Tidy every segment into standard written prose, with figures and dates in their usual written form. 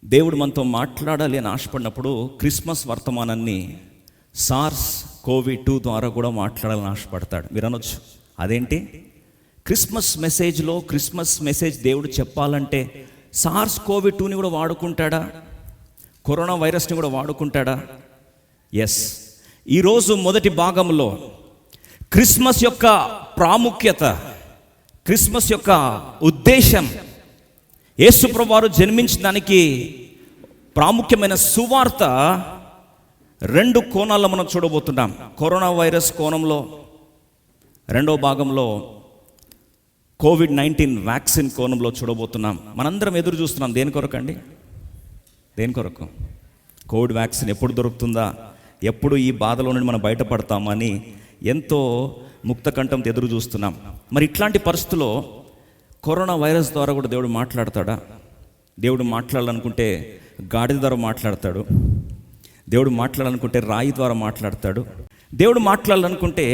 దేవుడు మనతో మాట్లాడాలి అని ఆశపడినప్పుడు క్రిస్మస్ వర్తమానాన్ని సార్స్ కోవిడ్-2 ద్వారా కూడా మాట్లాడాలని ఆశపడతాడు. మీరు అనొచ్చు, అదేంటి క్రిస్మస్ మెసేజ్ దేవుడు చెప్పాలంటే సార్స్ కోవిడ్-2ని కూడా వాడుకుంటాడా, కరోనా వైరస్ని కూడా వాడుకుంటాడా? ఎస్. ఈరోజు మొదటి భాగంలో క్రిస్మస్ యొక్క ప్రాముఖ్యత, క్రిస్మస్ యొక్క ఉద్దేశం, యేసు ప్రభువారు జన్మించడానికి ప్రాముఖ్యమైన సువార్త రెండు కోణాల్లో మనం చూడబోతున్నాం. కరోనా వైరస్ కోణంలో, రెండో భాగంలో కోవిడ్-19 వ్యాక్సిన్ కోణంలో చూడబోతున్నాం. మనందరం ఎదురు చూస్తున్నాం. దేని కొరకు అండి? దేని కొరకు? కోవిడ్ వ్యాక్సిన్ ఎప్పుడు దొరుకుతుందా, ఎప్పుడు ఈ బాధలో నుండి మనం బయటపడతామని ఎంతో ముక్తకంఠంతో ఎదురు చూస్తున్నాం. మరి ఇట్లాంటి పరిస్థితుల్లో కరోనా వైరస్ ద్వారా కూడా దేవుడు మాట్లాడతాడా? దేవుడు మాట్లాడాలనుకుంటే గాడిద ద్వారా మాట్లాడతాడు, దేవుడు మాట్లాడాలనుకుంటే రాయి ద్వారా మాట్లాడతాడు, దేవుడు మాట్లాడాలనుకుంటే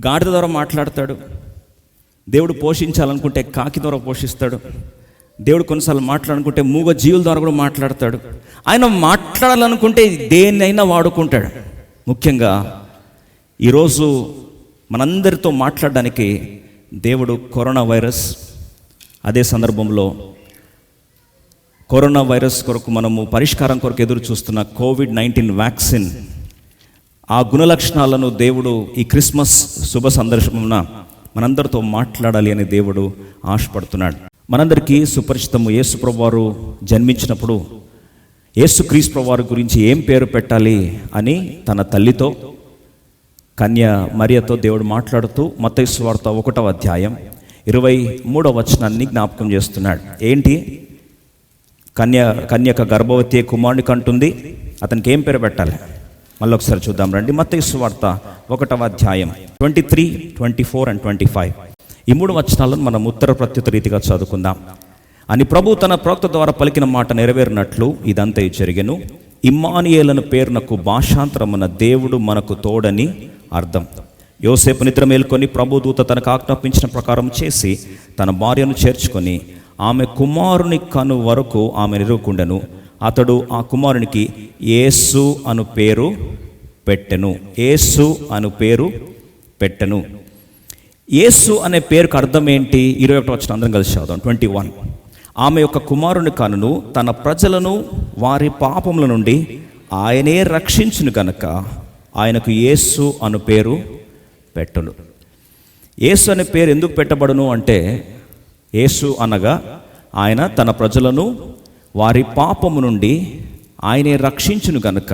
గాడిద ద్వారా మాట్లాడతాడు, దేవుడు పోషించాలనుకుంటే కాకి ద్వారా పోషిస్తాడు, దేవుడు కొన్నిసార్లు మాట్లాడాలనుకుంటే మూగ జీవుల ద్వారా కూడా మాట్లాడతాడు. ఆయన మాట్లాడాలనుకుంటే దేన్నైనా వాడుకుంటాడు. ముఖ్యంగా ఈరోజు మనందరితో మాట్లాడడానికి దేవుడు కరోనా వైరస్, అదే సందర్భంలో కరోనా వైరస్ కొరకు మనము పరిష్కారం కొరకు ఎదురు చూస్తున్న కోవిడ్-19 వ్యాక్సిన్, ఆ గుణలక్షణాలను దేవుడు ఈ క్రిస్మస్ శుభ సందర్భమున మనందరితో మాట్లాడాలి అని దేవుడు ఆశపడుతున్నాడు. మనందరికీ సుపరిచితము, యేసు ప్రభువారు జన్మించినప్పుడు యేసుక్రీస్తు ప్రభువారి గురించి ఏం పేరు పెట్టాలి అని తన తల్లితో, కన్య మరియతో దేవుడు మాట్లాడుతూ మత్తయి సువార్త 1వ అధ్యాయం 23వ వచనాన్ని జ్ఞాపకం చేస్తున్నాడు. ఏంటి? కన్యక గర్భవతి కుమారుని కంటుంది, అతనికి ఏం పేరు పెట్టాలి? మళ్ళీ ఒకసారి చూద్దాం రండి. మత్తయి సువార్త 1వ అధ్యాయం 23, 24 and 25 ఈ 3 వచనాలను మనం ఉత్తర ప్రత్యుత్తర రీతిగా చదువుకుందాం. అని ప్రభు తన ప్రవక్త ద్వారా పలికిన మాట నెరవేరినట్లు ఇదంతా జరిగెను. ఇమ్మానుయేలను పేరునకు భాషాంతరమున దేవుడు మనకు తోడని అర్థం. యోసేపు నిద్ర మేల్కొని ప్రభు దూత తనకు ఆజ్ఞాపించిన ప్రకారం చేసి తన భార్యను చేర్చుకొని ఆమె కుమారుని కను వరకు ఆమె నిరుకుండెను. అతడు ఆ కుమారునికి యేసు అను పేరు పెట్టెను. యేసు అను పేరు పెట్టెను. యేసు అనే పేరుకు అర్థం ఏంటి? 21వ వచనం అందరం కలిసి చదువుదాం. 21 ఆమె యొక్క కుమారుని కనును తన ప్రజలను వారి పాపముల నుండి ఆయనే రక్షించును గనక ఆయనకు యేసు అను పేరు పెట్టును. యేసు అనే పేరు ఎందుకు పెట్టబడును అంటే, యేసు అనగా ఆయన తన ప్రజలను వారి పాపము నుండి ఆయనే రక్షించును గనక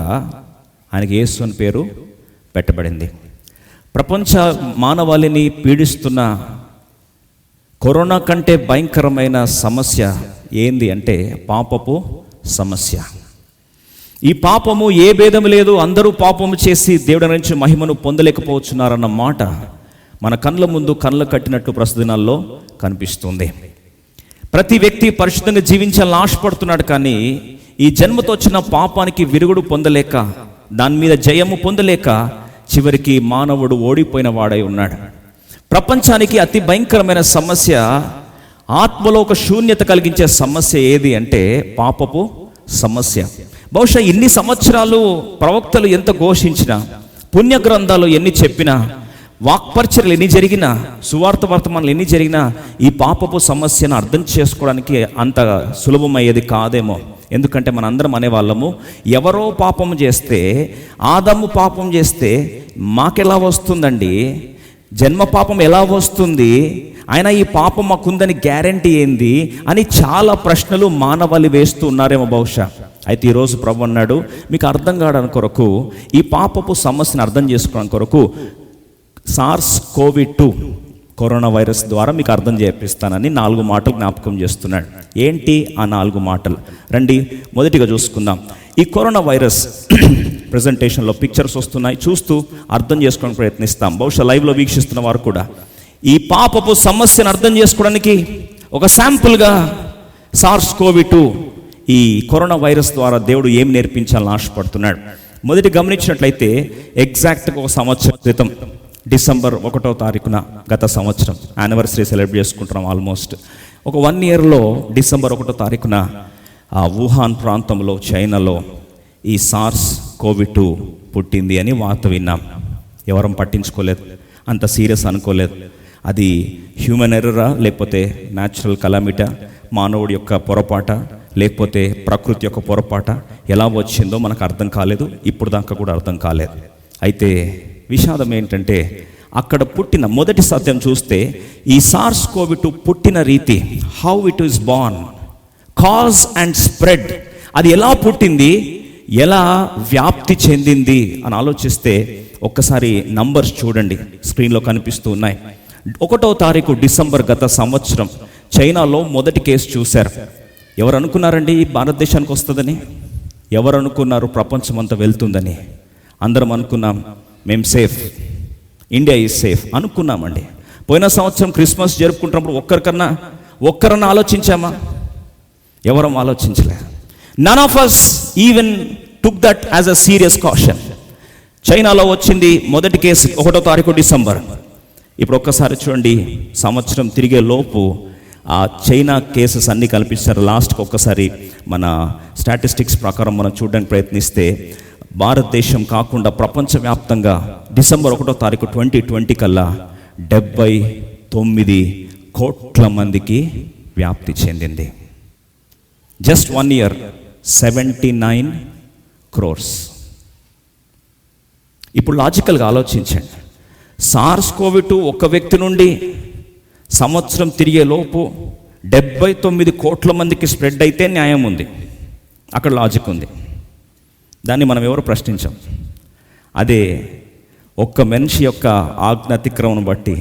ఆయనకు యేసు అని పేరు పెట్టబడింది. ప్రపంచ మానవాళిని పీడిస్తున్న కరోనా కంటే భయంకరమైన సమస్య ఏంది అంటే పాపపు సమస్య. ఈ పాపము ఏ భేదం లేదు, అందరూ పాపము చేసి దేవుడి నుంచి మహిమను పొందలేకపోతున్నారన్న మాట మన కళ్ళ ముందు కళ్ళ కట్టినట్టు ప్రస్తుత దినాల్లో కనిపిస్తుంది. ప్రతి వ్యక్తి పరిశుద్ధంగా జీవించాలని ఆశపడుతున్నాడు, కానీ ఈ జన్మతో వచ్చిన పాపానికి విరుగుడు పొందలేక, దాని మీద జయము పొందలేక చివరికి మానవుడు ఓడిపోయిన వాడై ఉన్నాడు. ప్రపంచానికి అతి భయంకరమైన సమస్య, ఆత్మలో ఒక శూన్యత కలిగించే సమస్య ఏది అంటే పాపపు సమస్య. బహుశా ఇన్ని సంవత్సరాలు ప్రవక్తలు ఎంత ఘోషించినా, పుణ్య గ్రంథాలు ఎన్ని చెప్పినా, వాక్పరిచర్యలు ఎన్ని జరిగినా, సువార్త వర్తమానాలు ఎన్ని జరిగినా ఈ పాపపు సమస్యను అర్థం చేసుకోవడానికి అంత సులభమయ్యేది కాదేమో. ఎందుకంటే మనందరం అనేవాళ్ళము, ఎవరో పాపం చేస్తే, ఆదాము పాపం చేస్తే మాకెలా వస్తుందండి, జన్మ పాపం ఎలా వస్తుంది, అయినా ఈ పాపం మాకుందని గ్యారంటీ ఏంది అని చాలా ప్రశ్నలు మానవాళి వేస్తూ ఉన్నారేమో బహుశా. అయితే ఈరోజు ప్రభు అన్నాడు, మీకు అర్థం కావడానికి కొరకు, ఈ పాపపు సమస్యను అర్థం చేసుకోవడానికి కొరకు సార్స్ కోవిడ్-2 కరోనా వైరస్ ద్వారా మీకు అర్థం చేపిస్తానని 4 మాటలు జ్ఞాపకం చేస్తున్నాడు. ఏంటి ఆ 4 మాటలు? రండి మొదటిగా చూసుకుందాం. ఈ కరోనా వైరస్ ప్రజెంటేషన్లో పిక్చర్స్ వస్తున్నాయి, చూస్తూ అర్థం చేసుకోవడానికి ప్రయత్నిస్తాం. బహుశా లైవ్లో వీక్షిస్తున్న వారు కూడా ఈ పాపపు సమస్యను అర్థం చేసుకోవడానికి ఒక శాంపుల్గా సార్స్ కోవిడ్-2 ఈ కరోనా వైరస్ ద్వారా దేవుడు ఏం నేర్పించాలని ఆశపడుతున్నాడు. మొదటి గమనించినట్లయితే ఎగ్జాక్ట్గా 1 సంవత్సరం క్రితం డిసెంబర్ 1వ తారీఖున గత సంవత్సరం యానివర్సరీ సెలబ్రేట్ చేసుకుంటున్నాం. ఆల్మోస్ట్ ఒక 1 ఇయర్లో డిసెంబర్ 1వ తారీఖున ఆ వుహాన్ ప్రాంతంలో చైనాలో ఈ సార్స్ కోవిడ్ పుట్టింది అని వార్త విన్నాం. ఎవరం పట్టించుకోలేదు, అంత సీరియస్ అనుకోలేదు. అది హ్యూమన్ ఎర్రరా, లేకపోతే న్యాచురల్ కలామిటా, మానవుడి యొక్క పొరపాట, లేకపోతే ప్రకృతి యొక్క పొరపాట, ఎలా వచ్చిందో మనకు అర్థం కాలేదు. ఇప్పుడు దాకా కూడా అర్థం కాలేదు. అయితే విషాదం ఏంటంటే అక్కడ పుట్టిన మొదటి సత్యం చూస్తే ఈ సార్స్ కోవిడ్ పుట్టిన రీతి, how it is born, cause and spread, అది ఎలా పుట్టింది, ఎలా వ్యాప్తి చెందింది అని ఆలోచిస్తే ఒక్కసారి నంబర్స్ చూడండి, స్క్రీన్లో కనిపిస్తూ ఉన్నాయి. 1వ తారీఖు డిసెంబర్ గత సంవత్సరం చైనాలో మొదటి కేసు చూశారు. ఎవరు అనుకున్నారండి భారతదేశానికి వస్తుందని? ఎవరు అనుకున్నారు ప్రపంచం అంతా వెళ్తుందని? అందరం అనుకున్నాం మేము సేఫ్, ఇండియా ఈజ్ సేఫ్ అనుకున్నామండి. పోయిన సంవత్సరం క్రిస్మస్ జరుపుకుంటున్నప్పుడు ఒక్కరన్నా ఆలోచించామా? ఎవరం ఆలోచించలే. None of us even took that as a serious caution. చైనాలో వచ్చింది మొదటి కేసు 1వ తారీఖు డిసెంబర్. ఇప్పుడు ఒక్కసారి చూడండి, సంవత్సరం తిరిగే లోపు ఆ చైనా కేసెస్ అన్నీ కల్పిస్తారు. లాస్ట్కి ఒక్కసారి మన స్టాటిస్టిక్స్ ప్రకారం మనం చూడడానికి ప్రయత్నిస్తే భారతదేశం కాకుండా ప్రపంచవ్యాప్తంగా డిసెంబర్ 1వ తారీఖు 2020 కల్లా 79 కోట్ల మందికి వ్యాప్తి చెందింది. Just 1 year 79 crores. ఇప్పుడు లాజికల్గా ఆలోచించండి, సార్స్ కోవిడ్ ఒక వ్యక్తి నుండి సంవత్సరం తిరిగే లోపు 79 కోట్ల మందికి స్ప్రెడ్ అయితే న్యాయం ఉంది, అక్కడ లాజిక్ ఉంది. దాన్ని మనం ఎవరు ప్రశ్నించాం. అదే ఒక్క మనిషి యొక్క ఆజ్ఞ అతిక్రమణ బట్టి,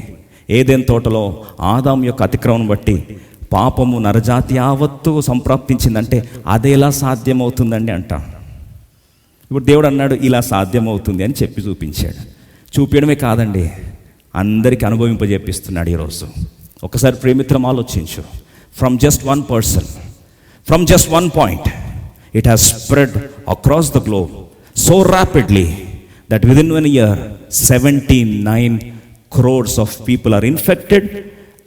ఏదెన్ తోటలో ఆదాం యొక్క అతిక్రమణ బట్టి పాపము నరజాతి యావత్తు సంప్రాప్తించిందంటే అదేలా సాధ్యమవుతుందండి అంటాం. ఇప్పుడు దేవుడు అన్నాడు ఇలా సాధ్యమవుతుంది అని చెప్పి చూపించాడు. చూపించడమే కాదండి, అందరికీ అనుభవింపజేపిస్తున్నాడు ఈరోజు. ఒకసారి ప్రేమిత్రం ఆలోచించు. From just 1 person, from just 1 point, it has spread across the globe so rapidly that within 1 year 79 crores of people are infected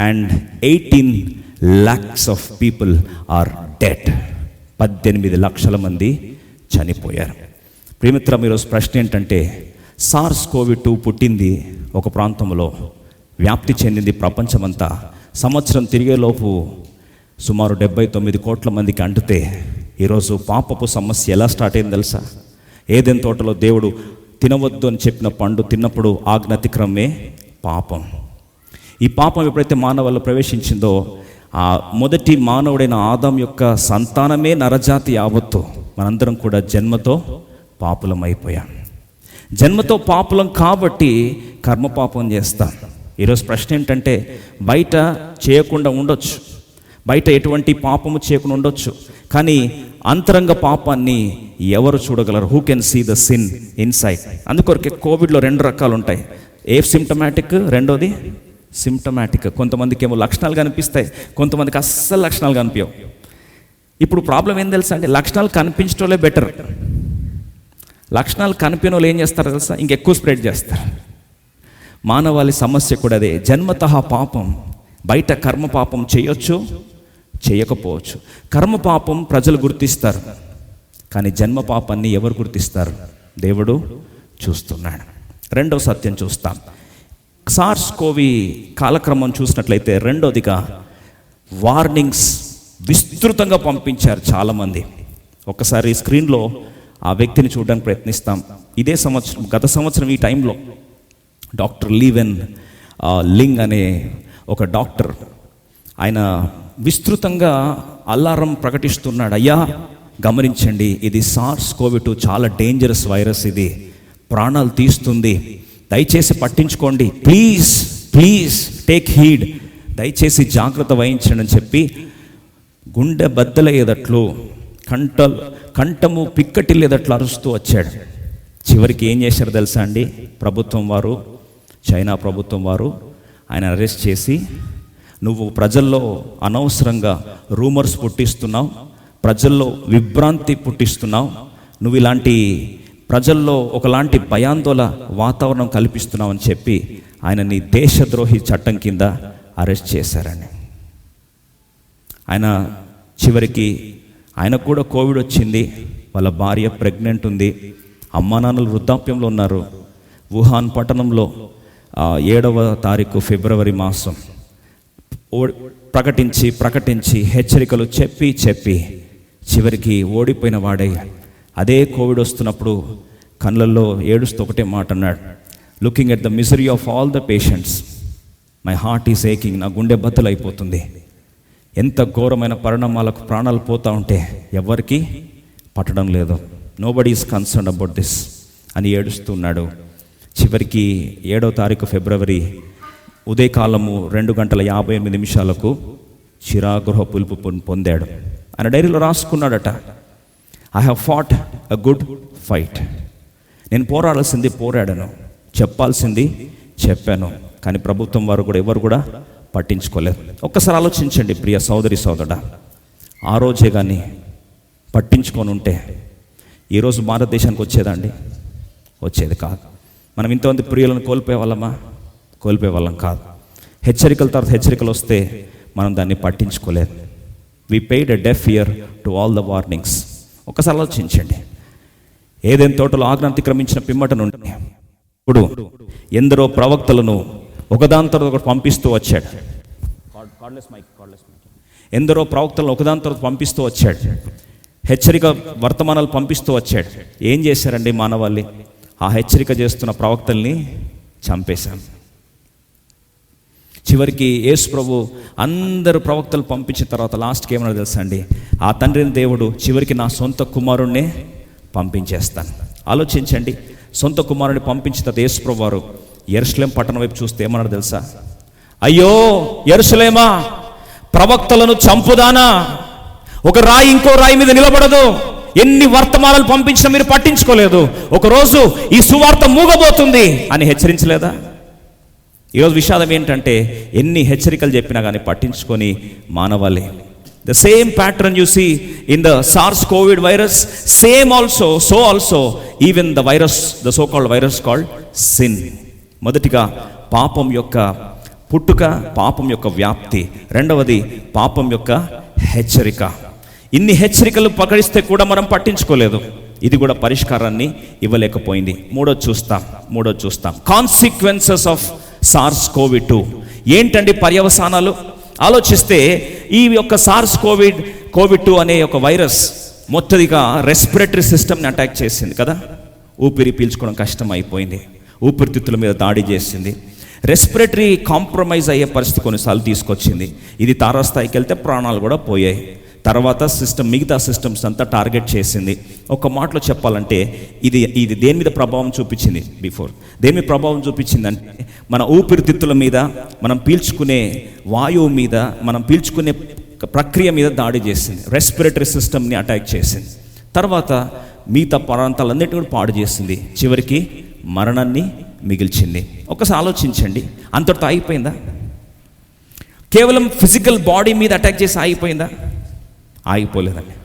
and 18 lakhs of people are dead. 18 లక్షల మంది చనిపోయారు. ప్రేమిత్రం, ఈరోజు ప్రశ్న ఏంటంటే సార్స్ కోవిడ్ పుట్టింది ఒక ప్రాంతంలో, వ్యాప్తి చెందింది ప్రపంచమంతా. సంవత్సరం తిరిగేలోపు సుమారు 79 కోట్ల మందికి అంటుతే ఈరోజు పాపపు సమస్య ఎలా స్టార్ట్ అయింది తెలుసా? ఏదెన్ తోటలో దేవుడు తినవద్దు అని చెప్పిన పండు తిన్నప్పుడు ఆజ్ఞాతిక్రమే పాపం. ఈ పాపం ఎప్పుడైతే మానవుల్లో ప్రవేశించిందో ఆ మొదటి మానవుడైన ఆదాం యొక్క సంతానమే నరజాతి యావత్తు మనందరం కూడా జన్మతో పాపులం అయిపోయాం. జన్మతో పాపులం కాబట్టి కర్మపాపం చేస్తాం. ఈరోజు ప్రశ్న ఏంటంటే బయట చేయకుండా ఉండొచ్చు, బయట ఎటువంటి పాపము చేయకుండా ఉండొచ్చు, కానీ అంతరంగ పాపాన్ని ఎవరు చూడగలరు? Who can see the sin inside? అందుకొరకే కోవిడ్లో 2 రకాలు ఉంటాయి. ఏ సిమ్టమాటిక్, రెండోది సిమ్టమాటిక్. కొంతమందికి ఏమో లక్షణాలు కనిపిస్తాయి, కొంతమందికి అస్సలు లక్షణాలు కనిపించవు. ఇప్పుడు ప్రాబ్లం ఏం తెలుసా అండి? లక్షణాలు కనిపించటోలే బెటర్. లక్షణాలు కనిపించిన వాళ్ళు ఏం చేస్తారు తెలుసా? ఇంకెక్కువ స్ప్రెడ్ చేస్తారు. మానవాళి సమస్య కూడా అదే. జన్మతః పాపం, బయట కర్మ పాపం చేయొచ్చు, చేయకపోవచ్చు. కర్మ పాపం ప్రజలు గుర్తిస్తారు, కానీ జన్మ పాపాన్ని ఎవరు గుర్తిస్తారు? దేవుడు చూస్తున్నాడు. రెండవ సత్యం చూస్తాం. సార్స్ కోవి కాలక్రమం చూసినట్లయితే రెండోదిగా వార్నింగ్స్ విస్తృతంగా పంపించారు చాలామంది. ఒకసారి స్క్రీన్లో ఆ వ్యక్తిని చూడడానికి ప్రయత్నిస్తాం. ఇదే సంవత్సరం, గత సంవత్సరం ఈ టైంలో డాక్టర్ లీవెన్ లింగ్ అనే ఒక డాక్టర్, ఆయన విస్తృతంగా అలారం ప్రకటిస్తున్నాడు. అయ్యా గమనించండి, ఇది సార్స్ కోవిడ్ చాలా డేంజరస్ వైరస్, ఇది ప్రాణాలు తీస్తుంది, దయచేసి పట్టించుకోండి, ప్లీజ్ ప్లీజ్ టేక్ హీడ్, దయచేసి జాగ్రత్త వహించండి అని చెప్పి గుండె బద్దలయ్యేటట్లు, కంఠము పిక్కటిల్లేదట్లు అరుస్తూ వచ్చాడు. చివరికి ఏం చేశారు తెలుసా అండి? ప్రభుత్వం వారు, చైనా ప్రభుత్వం వారు ఆయన అరెస్ట్ చేసి, నువ్వు ప్రజల్లో అనవసరంగా రూమర్స్ పుట్టిస్తున్నావు, ప్రజల్లో విభ్రాంతి పుట్టిస్తున్నావు, నువ్వు ఇలాంటి ప్రజల్లో ఒకలాంటి భయాందోళన వాతావరణం కల్పిస్తున్నావు అని చెప్పి ఆయనని దేశద్రోహి చట్టం కింద అరెస్ట్ చేశారండి. ఆయన చివరికి ఆయనకు కూడా కోవిడ్ వచ్చింది, వాళ్ళ భార్య ప్రెగ్నెంట్ ఉంది, అమ్మా నాన్నలు వృద్ధాప్యంలో ఉన్నారు. వుహాన్ పట్టణంలో 7వ తారీఖు ఫిబ్రవరి మాసం ప్రకటించి హెచ్చరికలు చెప్పి చివరికి ఓడిపోయిన వాడై అదే కోవిడ్ వస్తున్నప్పుడు కళ్ళల్లో ఏడుస్తూ ఒకటే మాట అన్నాడు, looking at the misery of all the patients my heart is aching, నా గుండె బద్దలైపోతుంది. ఎంత ఘోరమైన పరిణామాలకు ప్రాణాలు పోతూ ఉంటే ఎవరికి పట్టడం లేదు. Nobody is concern about this అని ఏడుస్తున్నాడు. చివరికి 7వ తారీఖు ఫిబ్రవరి ఉదయకాలము 2:58 చిరాగృహ పిలుపు పొందాడు. ఆయన డైరీలో రాసుకున్నాడట, I have fought a good fight. నేను పోరాడాల్సింది పోరాడాను, చెప్పాల్సింది చెప్పాను, కానీ ప్రభుత్వం వారు కూడా ఎవరు కూడా పట్టించుకోలేదు. ఒక్కసారి ఆలోచించండి ప్రియ సోదరి సోదరుడా, ఆ రోజే కానీ పట్టించుకొని ఉంటే ఈరోజు భారతదేశానికి వచ్చేదా అండి? వచ్చేది కాదు. మనం ఇంతమంది ప్రియులను కోల్పోయేవాళ్ళం కాదు. హెచ్చరికల తర్వాత హెచ్చరికలు వస్తే మనం దాన్ని పట్టించుకోలేదు. We paid a deaf ear to all the warnings. ఒకసారి ఆలోచించండి, ఏదైనా తోటలో ఆజ్ఞ అతిక్రమించిన పిమ్మట నుండి ఇప్పుడు ఎందరో ప్రవక్తలను ఒకదాని తర్వాత ఒకటి పంపిస్తూ వచ్చాడు. ఎందరో ప్రవక్తలను ఒకదాని తర్వాత పంపిస్తూ వచ్చాడు. హెచ్చరిక వర్తమానాలు పంపిస్తూ వచ్చాడు. ఏం చేశారండి మానవాళి? ఆ హెచ్చరిక చేస్తున్న ప్రవక్తల్ని చంపేశాం. చివరికి యేసు ప్రభు అందరు ప్రవక్తలు పంపించిన తర్వాత లాస్ట్కి ఏమన్నా తెలుసా అండి, ఆ తండ్రిని దేవుడు చివరికి నా సొంత కుమారుణ్ణే పంపించేస్తాను. ఆలోచించండి, సొంత కుమారుని పంపించిన తర్వాత యేసు ప్రభు వారు యెరూషలేం పట్టణం వైపు చూస్తే ఏమన్నాడు తెలుసా? అయ్యో యెరూషలేమా, ప్రవక్తలను చంపుదానా, ఒక రాయి ఇంకో రాయి మీద నిలబడదు. ఎన్ని వర్తమానాలు పంపించినా మీరు పట్టించుకోలేదు, ఒకరోజు ఈ సువార్త మూగబోతుంది అని హెచ్చరించలేదా? ఈరోజు విషాదం ఏంటంటే ఎన్ని హెచ్చరికలు చెప్పినా కానీ పట్టించుకొని మానవాళి. The same pattern you see in the SARS COVID virus, same also even the virus, the so called virus called sin. మొదటిగా పాపం యొక్క పుట్టుక, పాపం యొక్క వ్యాప్తి. రెండవది పాపం యొక్క హెచ్చరిక. ఇన్ని హెచ్చరికలు ప్రకటిస్తే కూడా మనం పట్టించుకోలేదు. ఇది కూడా పరిష్కారాన్ని ఇవ్వలేకపోయింది. మూడోది చూస్తాం కాన్సిక్వెన్సెస్ ఆఫ్ సార్స్ కోవిడ్-2. ఏంటండి పర్యవసానాలు? ఆలోచిస్తే ఈ యొక్క సార్స్ కోవిడ్-2 అనే ఒక వైరస్ మొత్తదిగా రెస్పిరేటరీ సిస్టమ్ని అటాక్ చేసింది కదా. ఊపిరి పీల్చుకోవడం కష్టం అయిపోయింది, ఊపిరితిత్తుల మీద దాడి చేసింది, రెస్పిరేటరీ కాంప్రమైజ్ అయ్యే పరిస్థితి కొన్నిసార్లు తీసుకొచ్చింది. ఇది తారాస్థాయికి వెళ్తే ప్రాణాలు కూడా పోయాయి. తర్వాత మిగతా సిస్టమ్స్ అంతా టార్గెట్ చేసింది. ఒక మాటలో చెప్పాలంటే ఇది దేని మీద ప్రభావం చూపించింది? దేని మీద ప్రభావం చూపించిందంటే మన ఊపిరితిత్తుల మీద, మనం పీల్చుకునే వాయువు మీద, మనం పీల్చుకునే ప్రక్రియ మీద దాడి చేసింది. రెస్పిరేటరీ సిస్టమ్ని అటాక్ చేసింది. తర్వాత మిగతా ప్రాంతాలన్నిటిని కూడా పాడు చేసింది. చివరికి మరణాన్ని మిగిల్చింది. ఒకసారి ఆలోచించండి, అంతటితో ఆగిపోయిందా? కేవలం ఫిజికల్ బాడీ మీద అటాక్ చేసి ఆగిపోయిందా? ఆగిపోలేదండి.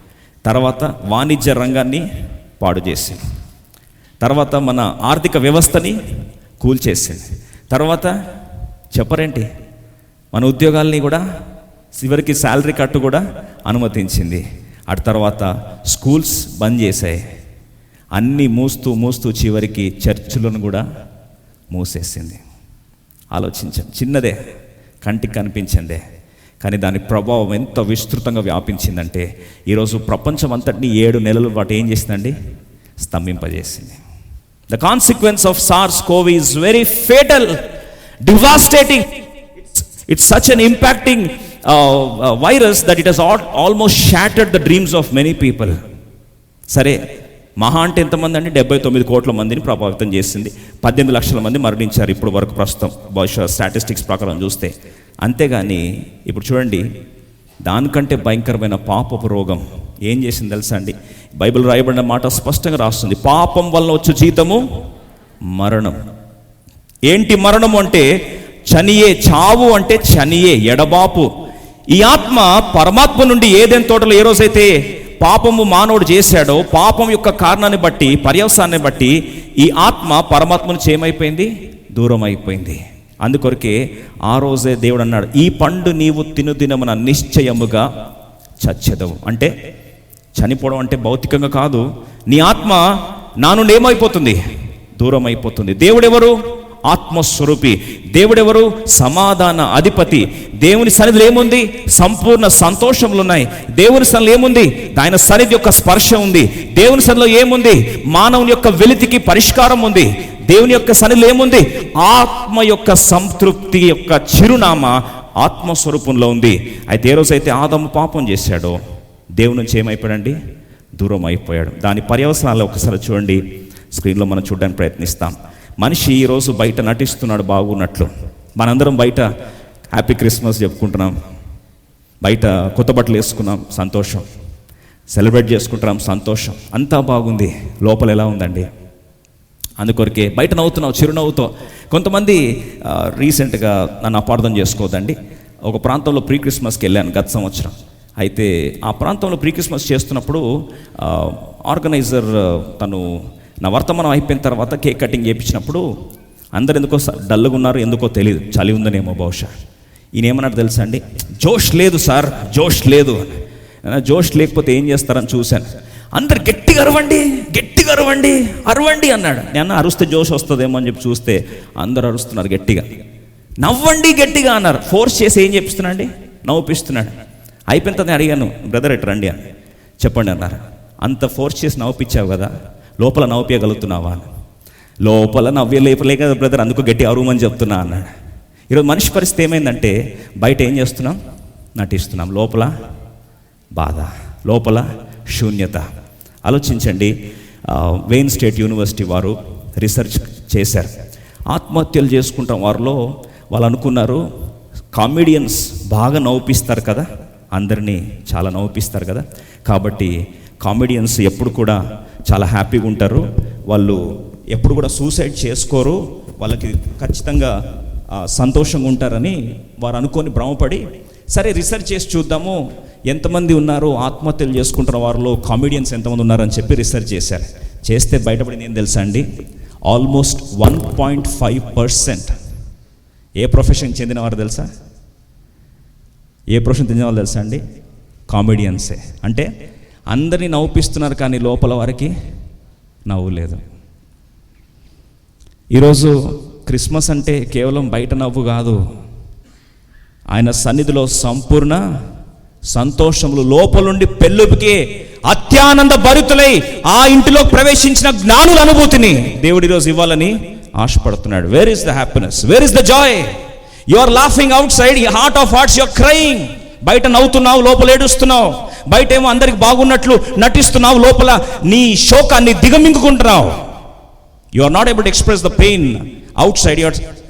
తర్వాత వాణిజ్య రంగాన్ని పాడు చేసింది. తర్వాత మన ఆర్థిక వ్యవస్థని కూల్చేసింది. తర్వాత చెప్పరేంటి, మన ఉద్యోగాల్ని కూడా చివరికి శాలరీ కట్టు కూడా అనుమతించింది. అటు తర్వాత స్కూల్స్ బంద్ చేశాయి. అన్నీ మూస్తూ చివరికి చర్చిలను కూడా మూసేసింది. ఆలోచించండి, చిన్నదే, కంటికి కనిపించిందే, కానీ దాని ప్రభావం ఎంత విస్తృతంగా వ్యాపించిందంటే ఈరోజు ప్రపంచం అంతటినీ 7 నెలలు పాటు ఏం చేసిందండి? స్తంభింపజేసింది. The consequence of SARS CoV is very fatal, devastating. It's such an impacting virus that it has almost shattered the dreams of many people. సరే, మహా అంటే ఎంతమంది అండి? 79 కోట్ల మందిని ప్రభావితం చేసింది. 18 లక్షల మంది మరణించారు ఇప్పుడు వరకు, ప్రస్తుతం బహుశా స్టాటిస్టిక్స్ ప్రకారం చూస్తే. అంతేగాని ఇప్పుడు చూడండి, దానికంటే భయంకరమైన పాపపు రోగం ఏం చేసింది తెలుసా అండి? బైబిల్ రాయబడిన మాట స్పష్టంగా రాస్తుంది, పాపం వల్ల వచ్చే జీతము మరణం. ఏంటి మరణము అంటే? చనియే. చావు అంటే చనియే, ఎడబాపు. ఈ ఆత్మ పరమాత్మ నుండి ఏదైనా తోటలో ఏ రోజైతే పాపము మానవుడు చేశాడో, పాపం యొక్క కారణాన్ని బట్టి, పర్యవసానాన్ని బట్టి ఈ ఆత్మ పరమాత్మ నుంచి ఏమైపోయింది? దూరం అయిపోయింది. అందుకొరకే ఆ రోజే దేవుడు అన్నాడు, ఈ పండు నీవు తినుదినమున నిశ్చయముగా చచ్చెదవు. అంటే చనిపోవడం అంటే భౌతికంగా కాదు, నీ ఆత్మ నా నుండి ఏమైపోతుంది, దూరం అయిపోతుంది. దేవుడెవరు? ఆత్మస్వరూపి. దేవుడెవరు? సమాధాన అధిపతి. దేవుని సన్నిధిలో ఏముంది? సంపూర్ణ సంతోషములు ఉన్నాయి. దేవుని సన్నిధిలో ఏముంది? ఆయన సన్నిధి యొక్క స్పర్శ ఉంది. దేవుని సన్నిధిలో ఏముంది? మానవుని యొక్క వెలితికి పరిష్కారం ఉంది. దేవుని యొక్క సన్నిధిలో ఏముంది? ఆత్మ యొక్క సంతృప్తి యొక్క చిరునామా ఆత్మస్వరూపంలో ఉంది. అయితే ఏ రోజైతే ఆదాము పాపం చేశాడో దేవుని నుంచి ఏమైపోయాడండి? దూరం అయిపోయాడు. దాని పర్యవసానాలు ఒకసారి చూడండి, స్క్రీన్లో మనం చూడడానికి ప్రయత్నిస్తాం. మనిషి ఈరోజు బయట నటిస్తున్నాడు బాగున్నట్లు. మనందరం బయట హ్యాపీ క్రిస్మస్ చెప్పుకుంటున్నాం, బయట కొత్త బట్టలు వేసుకున్నాం, సంతోషం, సెలబ్రేట్ చేసుకుంటున్నాం, సంతోషం, అంతా బాగుంది. లోపల ఎలా ఉందండి? అందుకొరకే బయట నవ్వుతున్నావు చిరునవ్వుతో. కొంతమంది రీసెంట్గా నన్ను అపార్థం చేసుకోవద్దండి, ఒక ప్రాంతంలో ప్రీ క్రిస్మస్కి వెళ్ళాను గత సంవత్సరం. అయితే ఆ ప్రాంతంలో ప్రీ క్రిస్మస్ చేస్తున్నప్పుడు ఆర్గనైజర్ తను నా వర్తమానం అయిపోయిన తర్వాత కేక్ కటింగ్ చేయించినప్పుడు అందరు ఎందుకో డల్గా ఉన్నారు, ఎందుకో తెలియదు, చలి ఉందనేమో బహుశా. ఈయన ఏమన్నాడు తెలుసా అండి? జోష్ లేదు సార్, జోష్ లేదు. జోష్ లేకపోతే ఏం చేస్తారని చూశాను. అందరు గట్టిగా అరవండి, గట్టిగా అరవండి, అరవండి అన్నాడు. నేను అరుస్తే జోష్ వస్తుందేమో అని చెప్పి చూస్తే అందరూ అరుస్తున్నారు గట్టిగా. నవ్వండి గట్టిగా అన్నారు. ఫోర్స్ చేసి ఏం చెప్పిస్తున్నా అండి? నవ్వుపిస్తున్నాడు. అయిపోయిన తర్వాత అడిగాను, బ్రదర్ ఎట్ రండి అని చెప్పండి అన్నారు. అంత ఫోర్స్ చేసి నవ్వుపిచ్చావు కదా, లోపల నవ్వుపించగలుగుతున్నావా? లోపల నవ్వలేపలే కదా బ్రదర్, అందుకు గట్టి అరుమని చెప్తున్నా అన్నాడు. ఈరోజు మనిషి పరిస్థితి ఏమైందంటే బయట ఏం చేస్తున్నాం? నటిస్తున్నాం, లోపల బాధ, లోపల శూన్యత. ఆలోచించండి, వెయిన్ స్టేట్ యూనివర్సిటీ వారు రీసెర్చ్ చేశారు. ఆత్మహత్యలు చేసుకుంటాం వారిలో వాళ్ళు అనుకున్నారు, కామెడియన్స్ బాగా నవ్వుపిస్తారు కదా, అందరినీ చాలా నవ్వుపిస్తారు కదా, కాబట్టి కామెడియన్స్ ఎప్పుడు కూడా చాలా హ్యాపీగా ఉంటారు, వాళ్ళు ఎప్పుడు కూడా సూసైడ్ చేసుకోరు, వాళ్ళకి ఖచ్చితంగా సంతోషంగా ఉంటారని వారు అనుకొని భ్రమపడి, సరే రీసెర్చ్ చేసి చూద్దాము ఎంతమంది ఉన్నారు ఆత్మహత్యలు చేసుకుంటున్న వారిలో, కామెడియన్స్ ఎంతమంది ఉన్నారని చెప్పి రీసెర్చ్ చేశారు. చేస్తే బయటపడింది ఏం తెలుసా అండి? ఆల్మోస్ట్ 1.5%. ఏ ప్రొఫెషన్కి చెందినవారు తెలుసా? ఏ ప్రొఫెషన్ చెందిన వాళ్ళు తెలుసా అండి? కామెడియన్సే. అంటే అందరినీ నవ్వుపిస్తున్నారు కానీ లోపల వారికి నవ్వు లేదు. ఈరోజు క్రిస్మస్ అంటే కేవలం బయట నవ్వు కాదు, ఆయన సన్నిధిలో సంపూర్ణ సంతోషములు లోపలుండి పెళ్ళుపికే అత్యానంద భరితులై ఆ ఇంటిలో ప్రవేశించిన జ్ఞానుల అనుభూతిని దేవుడు ఈరోజు ఇవ్వాలని ఆశపడుతున్నాడు. Where is the happiness? Where is the joy? You are laughing outside, the heart of hearts you are crying. బయట నవ్వుతున్నావు, లోపల ఏడుస్తున్నావు. బయట ఏమో అందరికి బాగున్నట్లు నటిస్తున్నావు, లోపల నీ శోకాన్ని దిగమింగుకుంటున్నావు. You are not able to express the pain outside,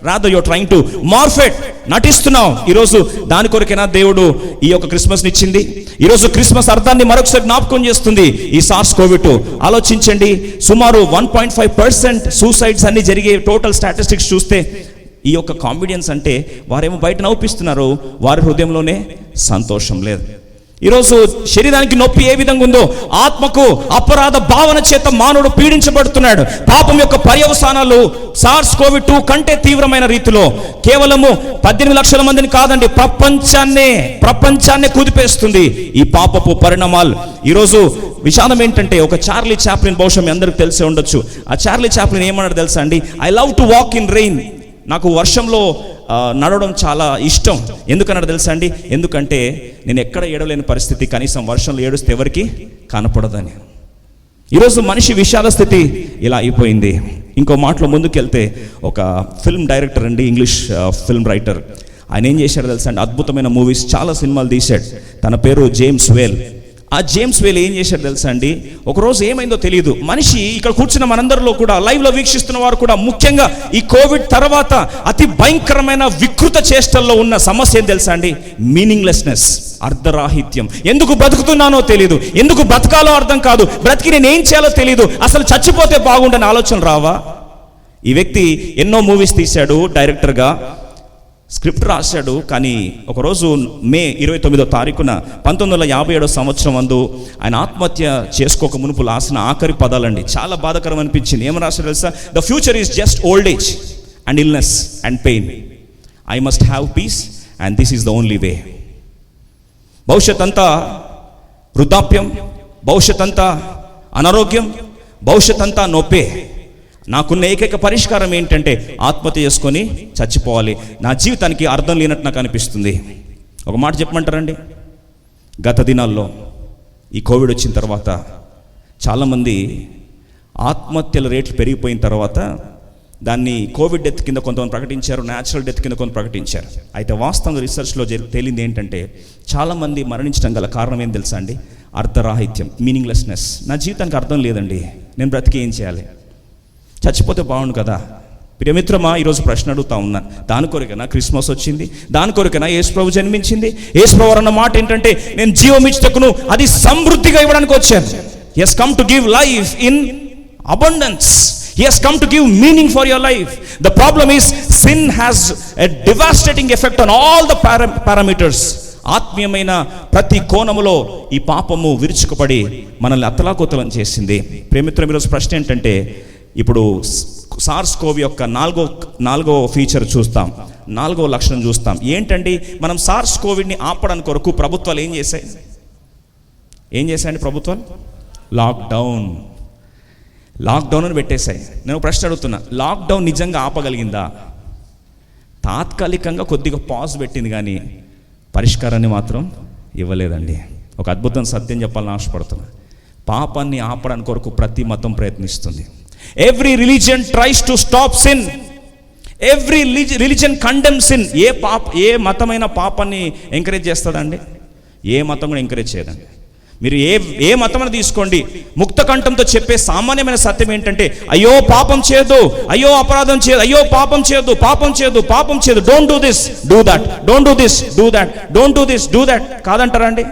rather you are trying to morph it. నటిస్తున్నావు. ఈరోజు దాని కొరకైనా దేవుడు ఈ యొక్క క్రిస్మస్ని ఇచ్చింది. ఈరోజు క్రిస్మస్ అర్థాన్ని మరొకసారి జ్ఞాపకం చేస్తుంది ఈ SARS-CoV-2. ఆలోచించండి, సుమారు 1.5% సూసైడ్స్ అన్ని జరిగే టోటల్ స్టాటిస్టిక్స్ చూస్తే ఈ యొక్క కామెడియన్స్ అంటే వారేమో బయట నవ్వుపిస్తున్నారు, వారి హృదయంలోనే సంతోషం లేదు. ఈరోజు శరీరానికి నొప్పి ఏ విధంగా ఉందో, ఆత్మకు అపరాధ భావన చేత మానవుడు పీడించబడుతున్నాడు. పాపం యొక్క పర్యవసానాలు SARS-CoV-2 కంటే తీవ్రమైన రీతిలో కేవలము 18 లక్షల మందిని కాదండి, ప్రపంచాన్నే కుదిపేస్తుంది ఈ పాపపు పరిణామాలు. ఈరోజు విషాదం ఏంటంటే, ఒక చార్లీ చాప్లిన్, బహుశా మీ అందరికి తెలిసే ఉండొచ్చు. ఆ చార్లీ చాప్లిన్ ఏమన్నాడు తెలుసా అండి? I love to walk in rain. నాకు వర్షంలో నడవడం చాలా ఇష్టం. ఎందుకన్నాడు తెలుసా అండి? ఎందుకంటే నేను ఎక్కడ ఏడవలేని పరిస్థితి, కనీసం వర్షంలో ఏడుస్తే ఎవరికి కనపడదని. ఈరోజు మనిషి విషాద స్థితి ఇలా అయిపోయింది. ఇంకో మాటలో ముందుకెళ్తే, ఒక ఫిల్మ్ డైరెక్టర్ అండి, ఇంగ్లీష్ ఫిల్మ్ రైటర్, ఆయన ఏం చేశాడు తెలుసా అండి? అద్భుతమైన మూవీస్, చాలా సినిమాలు తీశాడు. తన పేరు జేమ్స్ వేల్. ఆ జేమ్స్ వేల్ ఏం చేశాడు తెలుసా అండి? ఒకరోజు ఏమైందో తెలియదు, మనిషి ఇక్కడ కూర్చున్న మనందరిలో కూడా, లైవ్లో వీక్షిస్తున్న వారు కూడా, ముఖ్యంగా ఈ కోవిడ్ తర్వాత అతి భయంకరమైన వికృత చేష్టల్లో ఉన్న సమస్య ఏం తెలుసా అండి? మీనింగ్లెస్నెస్, అర్ధరాహిత్యం. ఎందుకు బతుకుతున్నానో తెలియదు, ఎందుకు బ్రతకాలో అర్థం కాదు, బ్రతికి నేను ఏం చేయాలో తెలియదు, అసలు చచ్చిపోతే బాగుండని ఆలోచన రావా? ఈ వ్యక్తి ఎన్నో మూవీస్ తీశాడు, డైరెక్టర్గా స్క్రిప్ట్ రాశాడు. కానీ ఒకరోజు మే 29వ తారీఖున 1957 సంవత్సరం అందు ఆయన ఆత్మహత్య చేసుకోక మునుపు రాసిన ఆఖరి పదాలండి, చాలా బాధాకరం అనిపించింది. ఏమని రాశాడు తెలుసా? The future is just old age and illness and pain. I must have piece and this is the only way. భవిష్యత్ అంతా వృద్ధాప్యం, భవిష్యత్ అంతా అనారోగ్యం, భవిష్యత్ అంతా నొప్పే. నాకున్న ఏకైక పరిష్కారం ఏంటంటే ఆత్మహత్య చేసుకొని చచ్చిపోవాలి. నా జీవితానికి అర్థం లేనట్టు నాకు అనిపిస్తుంది. ఒక మాట చెప్పమంటారండి, గత దినాల్లో ఈ కోవిడ్ వచ్చిన తర్వాత చాలామంది ఆత్మహత్యల రేట్లు పెరిగిపోయిన తర్వాత దాన్ని కోవిడ్ డెత్ కింద కొంతమంది ప్రకటించారు, న్యాచురల్ డెత్ కింద కొంత ప్రకటించారు. అయితే వాస్తవంగా రీసెర్చ్లో తేలింది ఏంటంటే చాలామంది మరణించడం గల కారణం ఏం తెలుసా అండి? అర్ధరాహిత్యం, మీనింగ్లెస్నెస్. నా జీవితానికి అర్థం లేదండి, నేను బ్రతికి ఏం చేయాలి? చచ్చిపోతే బాగుండు కదా. ప్రియమిత్రమా, ఈరోజు ప్రశ్న అడుగుతా ఉన్నా, దాని కొరకైనా క్రిస్మస్ వచ్చింది? దాని కొరకైనా యేసు ప్రభు జన్మించింది? యేసు ప్రభు అన్న మాట ఏంటంటే నేను జీవమిచ్చుటకును అది సమృద్ధిగా ఇవ్వడానికి వచ్చాను. He has come to give life in abundance. He has come to give meaning for your life. The problem is sin has a devastating effect on all the parameters. ఆత్మీయమైన ప్రతి కోణములో ఈ పాపము విరుచుకుపడి మనల్ని అతలాకుతలం చేసింది. ప్రేమిత్రం, ఈరోజు ప్రశ్న ఏంటంటే, ఇప్పుడు సార్స్ కోవ్ యొక్క నాలుగో ఫీచర్ చూస్తాం, 4వ లక్షణం చూస్తాం. ఏంటండి? మనం సార్స్ కోవిడ్ని ఆపడానికి కొరకు ప్రభుత్వాలు ఏం చేశాయండి? ప్రభుత్వాలు లాక్డౌన్ అని పెట్టేశాయి. నేను ప్రశ్న అడుగుతున్నా, లాక్డౌన్ నిజంగా ఆపగలిగిందా? తాత్కాలికంగా కొద్దిగా పాజ్ పెట్టింది, కానీ పరిష్కారాన్ని మాత్రం ఇవ్వలేదండి. ఒక అద్భుతం సత్యం చెప్పాలని ఆశపడుతున్నా, పాపాన్ని ఆపడానికి కొరకు ప్రతి మతం ప్రయత్నిస్తుంది. Every religion tries to stop sin. Every religion condemn sin. ఏ మతమైన పాపాన్ని ఎంకరేజ్ చేస్తుందండి? ఏ మతం కూడా ఎంకరేజ్ చేయదండి. మీరు ఏ మతమని తీసుకోండి, ముక్త కంఠంతో చెప్పే సామాన్యమైన సత్యం ఏంటంటే, అయ్యో పాపం చేయదు, అయ్యో అపరాధం చేయదు, అయ్యో పాపం చేయదు, పాపం చేయదు, పాపం చేయదు, don't do this, do that, don't do this, do that, don't do this, do that. కాదంటారా అండి?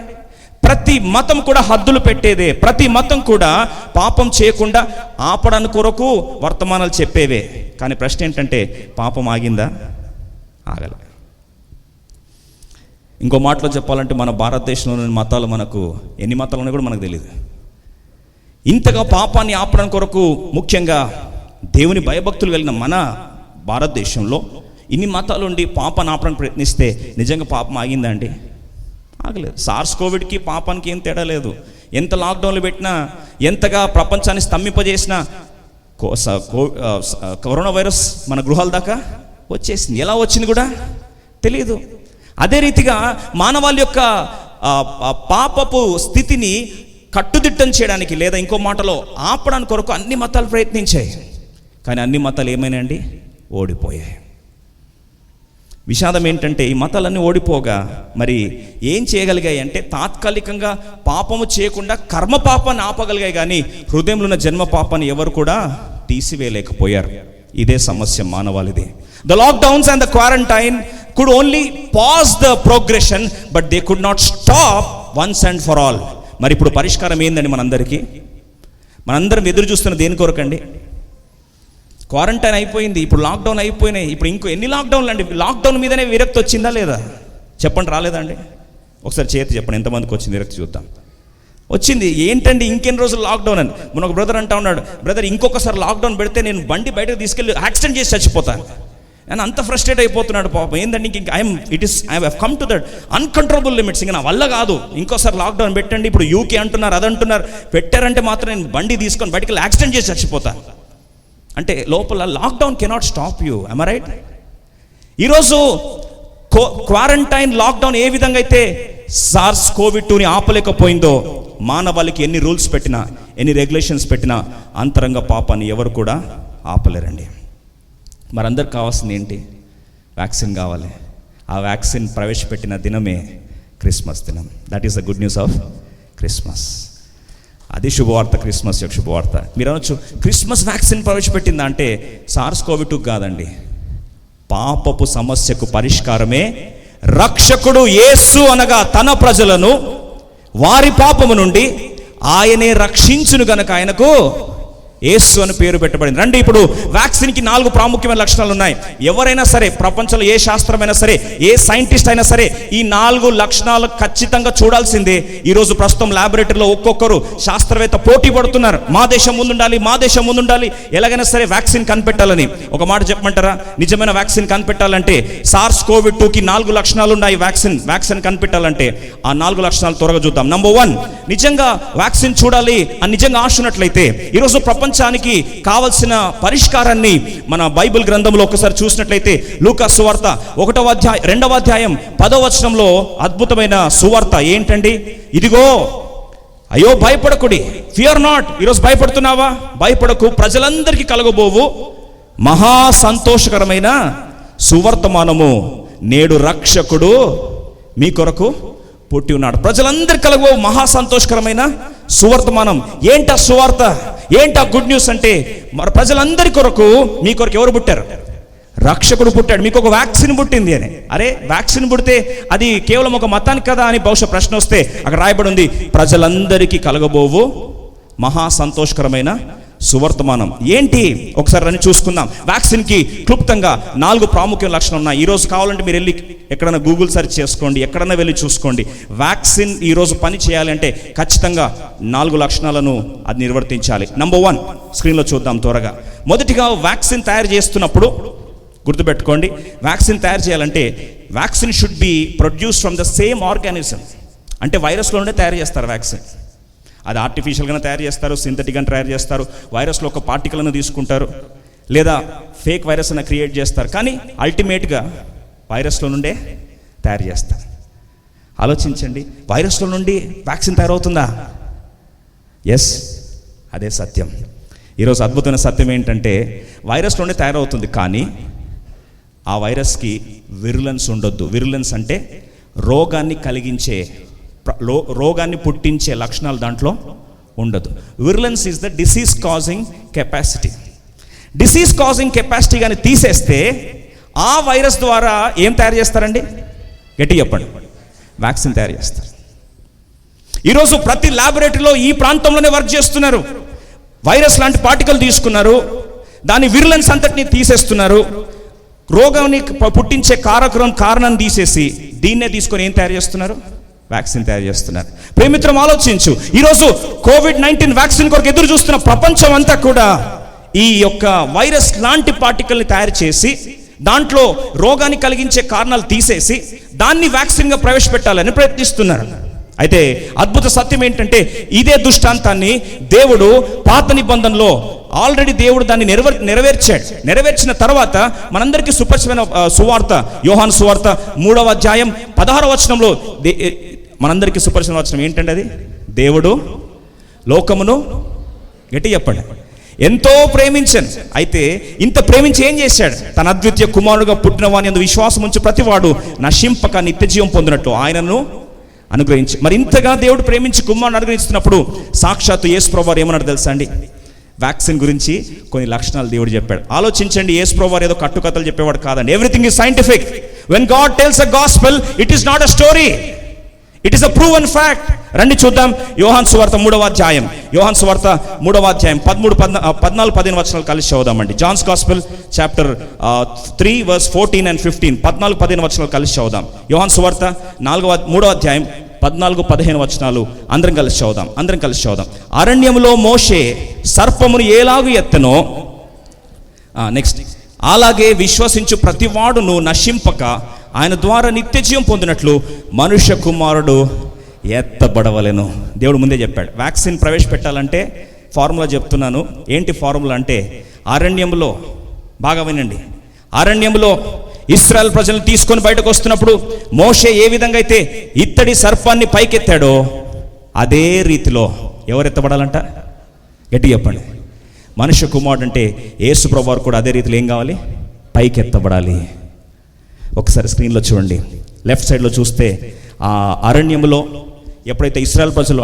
ప్రతి మతం కూడా హద్దులు పెట్టేదే. ప్రతి మతం కూడా పాపం చేయకుండా ఆపడానికి కొరకు వర్తమానాలు చెప్పేవే. కానీ ప్రశ్న ఏంటంటే, పాపం ఆగిందా? ఆగలే. ఇంకో మాటలో చెప్పాలంటే, మన భారతదేశంలోని మతాలు మనకు ఎన్ని మతాలు ఉన్నాయో కూడా మనకు తెలియదు. ఇంతగా పాపాన్ని ఆపడానికి కొరకు ముఖ్యంగా దేవుని భయభక్తులు కలిగిన మన భారతదేశంలో ఇన్ని మతాలు ఉండి పాపాన్ని ఆపడానికి ప్రయత్నిస్తే నిజంగా పాపం ఆగిందా అండి? ఆగలేదు. సార్స్ కోవిడ్కి పాపానికి ఏం తేడా లేదు. ఎంత లాక్డౌన్లు పెట్టినా, ఎంతగా ప్రపంచాన్ని స్తంభింపజేసినా కరోనా వైరస్ మన గృహాల దాకా వచ్చేసింది. ఎలా వచ్చింది కూడా తెలియదు. అదే రీతిగా మానవాళి యొక్క పాపపు స్థితిని కట్టుదిట్టం చేయడానికి, లేదా ఇంకో మాటలో ఆపడానికి కొరకు అన్ని మతాలు ప్రయత్నించాయి. కానీ అన్ని మతాలు ఏమైనాయండి? ఓడిపోయాయి. విషాదం ఏంటంటే, ఈ మతాలన్నీ ఓడిపోగా మరి ఏం చేయగలిగాయి అంటే, తాత్కాలికంగా పాపము చేయకుండా కర్మ పాపాన్ని ఆపగలిగాయి, కానీ హృదయంలో ఉన్న జన్మ పాపాన్ని ఎవరు కూడా తీసివేయలేకపోయారు. ఇదే సమస్య మానవాళిది. The lockdowns and the quarantine could only pause the progression, but they could not stop once and for all. మరి ఇప్పుడు పరిష్కారం ఏందండి? మనందరం ఎదురు చూస్తున్న దేని కొరకండి? క్వారంటైన్ అయిపోయింది, ఇప్పుడు లాక్డౌన్ అయిపోయినాయి. ఇప్పుడు ఇంకో ఎన్ని లాక్డౌన్లు అండి? లాక్డౌన్ మీదనే విరక్తి వచ్చిందా లేదా? చెప్పండి, రాలేదండి? ఒకసారి చేతి చెప్పండి, ఎంతమందికి వచ్చింది విరక్తి చూద్దాం. వచ్చింది. ఏంటండి ఇంకెన్ని రోజులు లాక్డౌన్ అని? మన ఒక బ్రదర్ అంటా ఉన్నాడు, బ్రదర్ ఇంకొకసారి లాక్డౌన్ పెడితే నేను బండి బయటకు తీసుకెళ్ళి యాక్సిడెంట్ చేసి చచ్చిపోతాను అని అంత ఫ్రస్ట్రేట్ అయిపోతున్నాడు పాపం. ఏంటంటే ఇంక I have come to that uncontrollable limits. ఇంకా నా వల్ల కాదు, ఇంకోసారి లాక్డౌన్ పెట్టండి. ఇప్పుడు యూకే అంటున్నారు, అదంటున్నారు. పెట్టారంటే మాత్రం నేను బండి తీసుకొని బయటకు వెళ్ళి యాక్సిడెంట్ చేసి చచ్చిపోతాను అంటే లోపల lockdown cannot stop you. I'm right? ఈరోజు క్వారంటైన్ లాక్డౌన్ ఏ విధంగా అయితే సార్స్ కోవిడ్-2ని ఆపలేకపోయిందో, మానవాళికి ఎన్ని రూల్స్ పెట్టినా, ఎన్ని రెగ్యులేషన్స్ పెట్టినా అంతరంగ పాపాన్ని ఎవరు కూడా ఆపలేరండి. మరందరికి కావాల్సింది ఏంటి? వ్యాక్సిన్ కావాలి. ఆ వ్యాక్సిన్ ప్రవేశపెట్టిన దినమే క్రిస్మస్ దినం. That is the good news of Christmas. అది శుభవార్త, క్రిస్మస్ యొక్క శుభవార్త. మీరు అనొచ్చు, క్రిస్మస్ వ్యాక్సిన్ ప్రవేశపెట్టిందా అంటే సార్స్ కోవిడ్-2 కాదండి, పాపపు సమస్యకు పరిష్కారమే రక్షకుడు యేసు అనగా తన ప్రజలను వారి పాపము నుండి ఆయనే రక్షించును గనక ఆయనకు యేసు అని పేరు పెట్టబడింది. రండి, ఇప్పుడు వ్యాక్సిన్కి 4 ప్రాముఖ్యమైన లక్షణాలు ఉన్నాయి. ఎవరైనా సరే, ప్రపంచంలో ఏ శాస్త్రమైనా సరే, ఏ సైంటిస్ట్ అయినా సరే ఈ 4 లక్షణాలు ఖచ్చితంగా చూడాల్సిందే. ఈరోజు ప్రస్తుతం ల్యాబొరేటరీలో ఒక్కొక్కరు శాస్త్రవేత్త పోటీ పడుతున్నారు. మా దేశం ముందుండాలి, మా దేశం ముందుండాలి, ఎలాగైనా సరే వ్యాక్సిన్ కనిపెట్టాలని. ఒక మాట చెప్పమంటారా? నిజమైన వ్యాక్సిన్ కనిపెట్టాలంటే SARS-CoV-2కి 4 లక్షణాలు ఉన్నాయి. వ్యాక్సిన్ కనిపెట్టాలంటే ఆ 4 లక్షణాలు త్వరగా చూద్దాం. నంబర్ 1, నిజంగా వ్యాక్సిన్ చూడాలి అని నిజంగా ఆశ ఉన్నట్లయితే ఈరోజు ప్రపంచానికి కావలసిన పరిష్కారాన్ని మన బైబిల్ గ్రంథంలో ఒకసారి చూసినట్లయితే లూకా సువార్త 1వ అధ్యాయం 2వ అధ్యాయం 10వ వచనంలో అద్భుతమైన సువార్త ఏంటండి? ఇదిగో, అయ్యో భయపడకుడి, ఫియర్ నాట్. ఈరోజు భయపడుతున్నావా? భయపడకు, ప్రజలందరికీ కలగబోవు మహా సంతోషకరమైన సువర్తమానము, నేడు రక్షకుడు మీ కొరకు పుట్టి ఉన్నాడు. ప్రజలందరికీ కలగబోవు మహా సంతోషకరమైన సువర్తమానం. ఏంటా సువార్త, ఏంటా గుడ్ న్యూస్ అంటే, మరి ప్రజలందరి కొరకు, మీ కొరకు ఎవరు పుట్టారు? రక్షకుడు పుట్టాడు. మీకు ఒక వ్యాక్సిన్ పుట్టింది అని. అరే, వ్యాక్సిన్ పుడితే అది కేవలం ఒక మతానికి కదా అని బహుశా ప్రశ్న వస్తే అక్కడ రాయబడి ఉంది, ప్రజలందరికీ కలగబోవు మహా సంతోషకరమైన సువర్తమానం. ఏంటి ఒకసారి రండి చూసుకుందాం. వ్యాక్సిన్కి క్లుప్తంగా 4 ప్రాముఖ్య లక్షణాలు ఉన్నాయి. ఈరోజు కావాలంటే మీరు వెళ్ళి ఎక్కడైనా గూగుల్ సెర్చ్ చేసుకోండి, ఎక్కడైనా వెళ్ళి చూసుకోండి. వ్యాక్సిన్ ఈరోజు పని చేయాలంటే ఖచ్చితంగా 4 లక్షణాలను అది నిర్వర్తించాలి. నంబర్ 1 స్క్రీన్లో చూద్దాం త్వరగా. మొదటిగా, వ్యాక్సిన్ తయారు చేస్తున్నప్పుడు గుర్తుపెట్టుకోండి, వ్యాక్సిన్ తయారు చేయాలంటే vaccine should be produce from the same organism. అంటే వైరస్లో ఉండే తయారు చేస్తారు వ్యాక్సిన్. అది ఆర్టిఫిషియల్గానే తయారు చేస్తారు, సింథటిక్గా తయారు చేస్తారు, వైరస్లో ఒక పార్టికల్ను తీసుకుంటారు, లేదా ఫేక్ వైరస్ అని క్రియేట్ చేస్తారు. కానీ అల్టిమేట్గా వైరస్లో నుండే తయారు చేస్తారు. ఆలోచించండి, వైరస్లో నుండి వ్యాక్సిన్ తయారవుతుందా? ఎస్, అదే సత్యం. ఈరోజు అద్భుతమైన సత్యం ఏంటంటే, వైరస్లోనే తయారవుతుంది, కానీ ఆ వైరస్కి విరులెన్స్ ఉండొద్దు. విరులెన్స్ అంటే రోగాన్ని కలిగించే, రోగాన్ని పుట్టించే లక్షణాలు దాంట్లో ఉండదు. Virulence is the disease causing capacity. Disease causing capacity కానీ తీసేస్తే ఆ వైరస్ ద్వారా ఏం తయారు చేస్తారండి? గట్టి చెప్పండి. వ్యాక్సిన్ తయారు చేస్తారు. ఈరోజు ప్రతి ల్యాబొరేటరీలో ఈ ప్రాంతంలోనే వర్క్ చేస్తున్నారు. వైరస్ లాంటి పార్టికల్ తీసుకున్నారు, దాని విరులెన్స్ అంతటిని తీసేస్తున్నారు, రోగాన్ని పుట్టించే కారణాన్ని తీసేసి దీన్నే తీసుకొని ఏం తయారు చేస్తున్నారు? వ్యాక్సిన్ తయారు చేస్తున్నారు. ప్రేమిత్రం, ఆలోచించు. ఈరోజు COVID-19 వ్యాక్సిన్ కొరకు ఎదురు చూస్తున్న ప్రపంచం అంతా కూడా ఈ యొక్క వైరస్ లాంటి పార్టికల్ని తయారు చేసి దాంట్లో రోగాన్ని కలిగించే కారణాలు తీసేసి దాన్ని వ్యాక్సిన్గా ప్రవేశపెట్టాలని ప్రయత్నిస్తున్నారు. అయితే అద్భుత సత్యం ఏంటంటే, ఇదే దృష్టాంతాన్ని దేవుడు పాత నిబంధనలో ఆల్రెడీ దేవుడు దాన్ని నెరవేర్చాడు. నెరవేర్చిన తర్వాత మనందరికీ సుపరిచితమైన సువార్త, యోహాను సువార్త 3వ అధ్యాయం 16వ వచనంలో మనందరికీ సుపరిచితమైన వచనం ఏంటంటే, అది దేవుడు లోకమును, గట్టి చెప్పండి, ఎంతో ప్రేమించాను. అయితే ఇంత ప్రేమించి ఏం చేశాడు? తన అద్వితీయ కుమారుడుగా పుట్టిన వాని యందు విశ్వాసం ఉంచి ప్రతివాడు నశింపక నిత్య జీవం పొందినట్టు ఆయనను అనుగ్రహించి. మరి ఇంతగా దేవుడు ప్రేమించి కుమారుని అనుగ్రహిస్తున్నప్పుడు సాక్షాత్తు యేసు ప్రభువారు ఏమన్నాడు తెలుసా అండి? వ్యాక్సిన్ గురించి కొన్ని లక్షణాలు దేవుడు చెప్పాడు. ఆలోచించండి, యేసు ప్రభువారు ఏదో కట్టుకథలు చెప్పేవాడు కాదండి. Everything is scientific. When God tells a gospel, it is not a story, it is a proven fact. రండి చూద్దాం. యోహాను సువార్త 3వ అధ్యాయం, యోహాను సువార్త 3వ అధ్యాయం 13-14 వచనాలు కలిసి చదువుదామండి. John's gospel chapter 3 verse 14 and 15, 14-15 వచనాలు కలిసి చదువుదాం. యోహాను సువార్త 3వ అధ్యాయం 14-15 వచనాలు అందరం కలిసి చదువుదాం. అరణ్యములో మోషే సర్పమును ఏలాగు ఎత్తనో, నెక్స్ట్, అలాగే విశ్వసించు ప్రతివాడును నశింపక ఆయన ద్వారా నిత్య జీవం పొందినట్లు మనుష్య కుమారుడు ఎత్తబడవలెను. దేవుడు ముందే చెప్పాడు. వ్యాక్సిన్ ప్రవేశపెట్టాలంటే ఫార్ములా చెప్తున్నాను. ఏంటి ఫార్ములా అంటే, అరణ్యంలో, బాగా వినండి, అరణ్యంలో ఇశ్రాయేల్ ప్రజలను తీసుకొని బయటకు వస్తున్నప్పుడు మోషే ఏ విధంగా అయితే ఇత్తడి సర్పాన్ని పైకెత్తాడో అదే రీతిలో ఎవరు ఎత్తబడాలంట? గట్టి చెప్పండి. మనుష్య కుమారుడు అంటే యేసు ప్రభువారు కూడా అదే రీతిలో ఏం కావాలి? పైకెత్తబడాలి. ఒకసారి స్క్రీన్లో చూడండి. లెఫ్ట్ సైడ్లో చూస్తే ఆ అరణ్యంలో ఎప్పుడైతే ఇశ్రాయేల్ ప్రజలు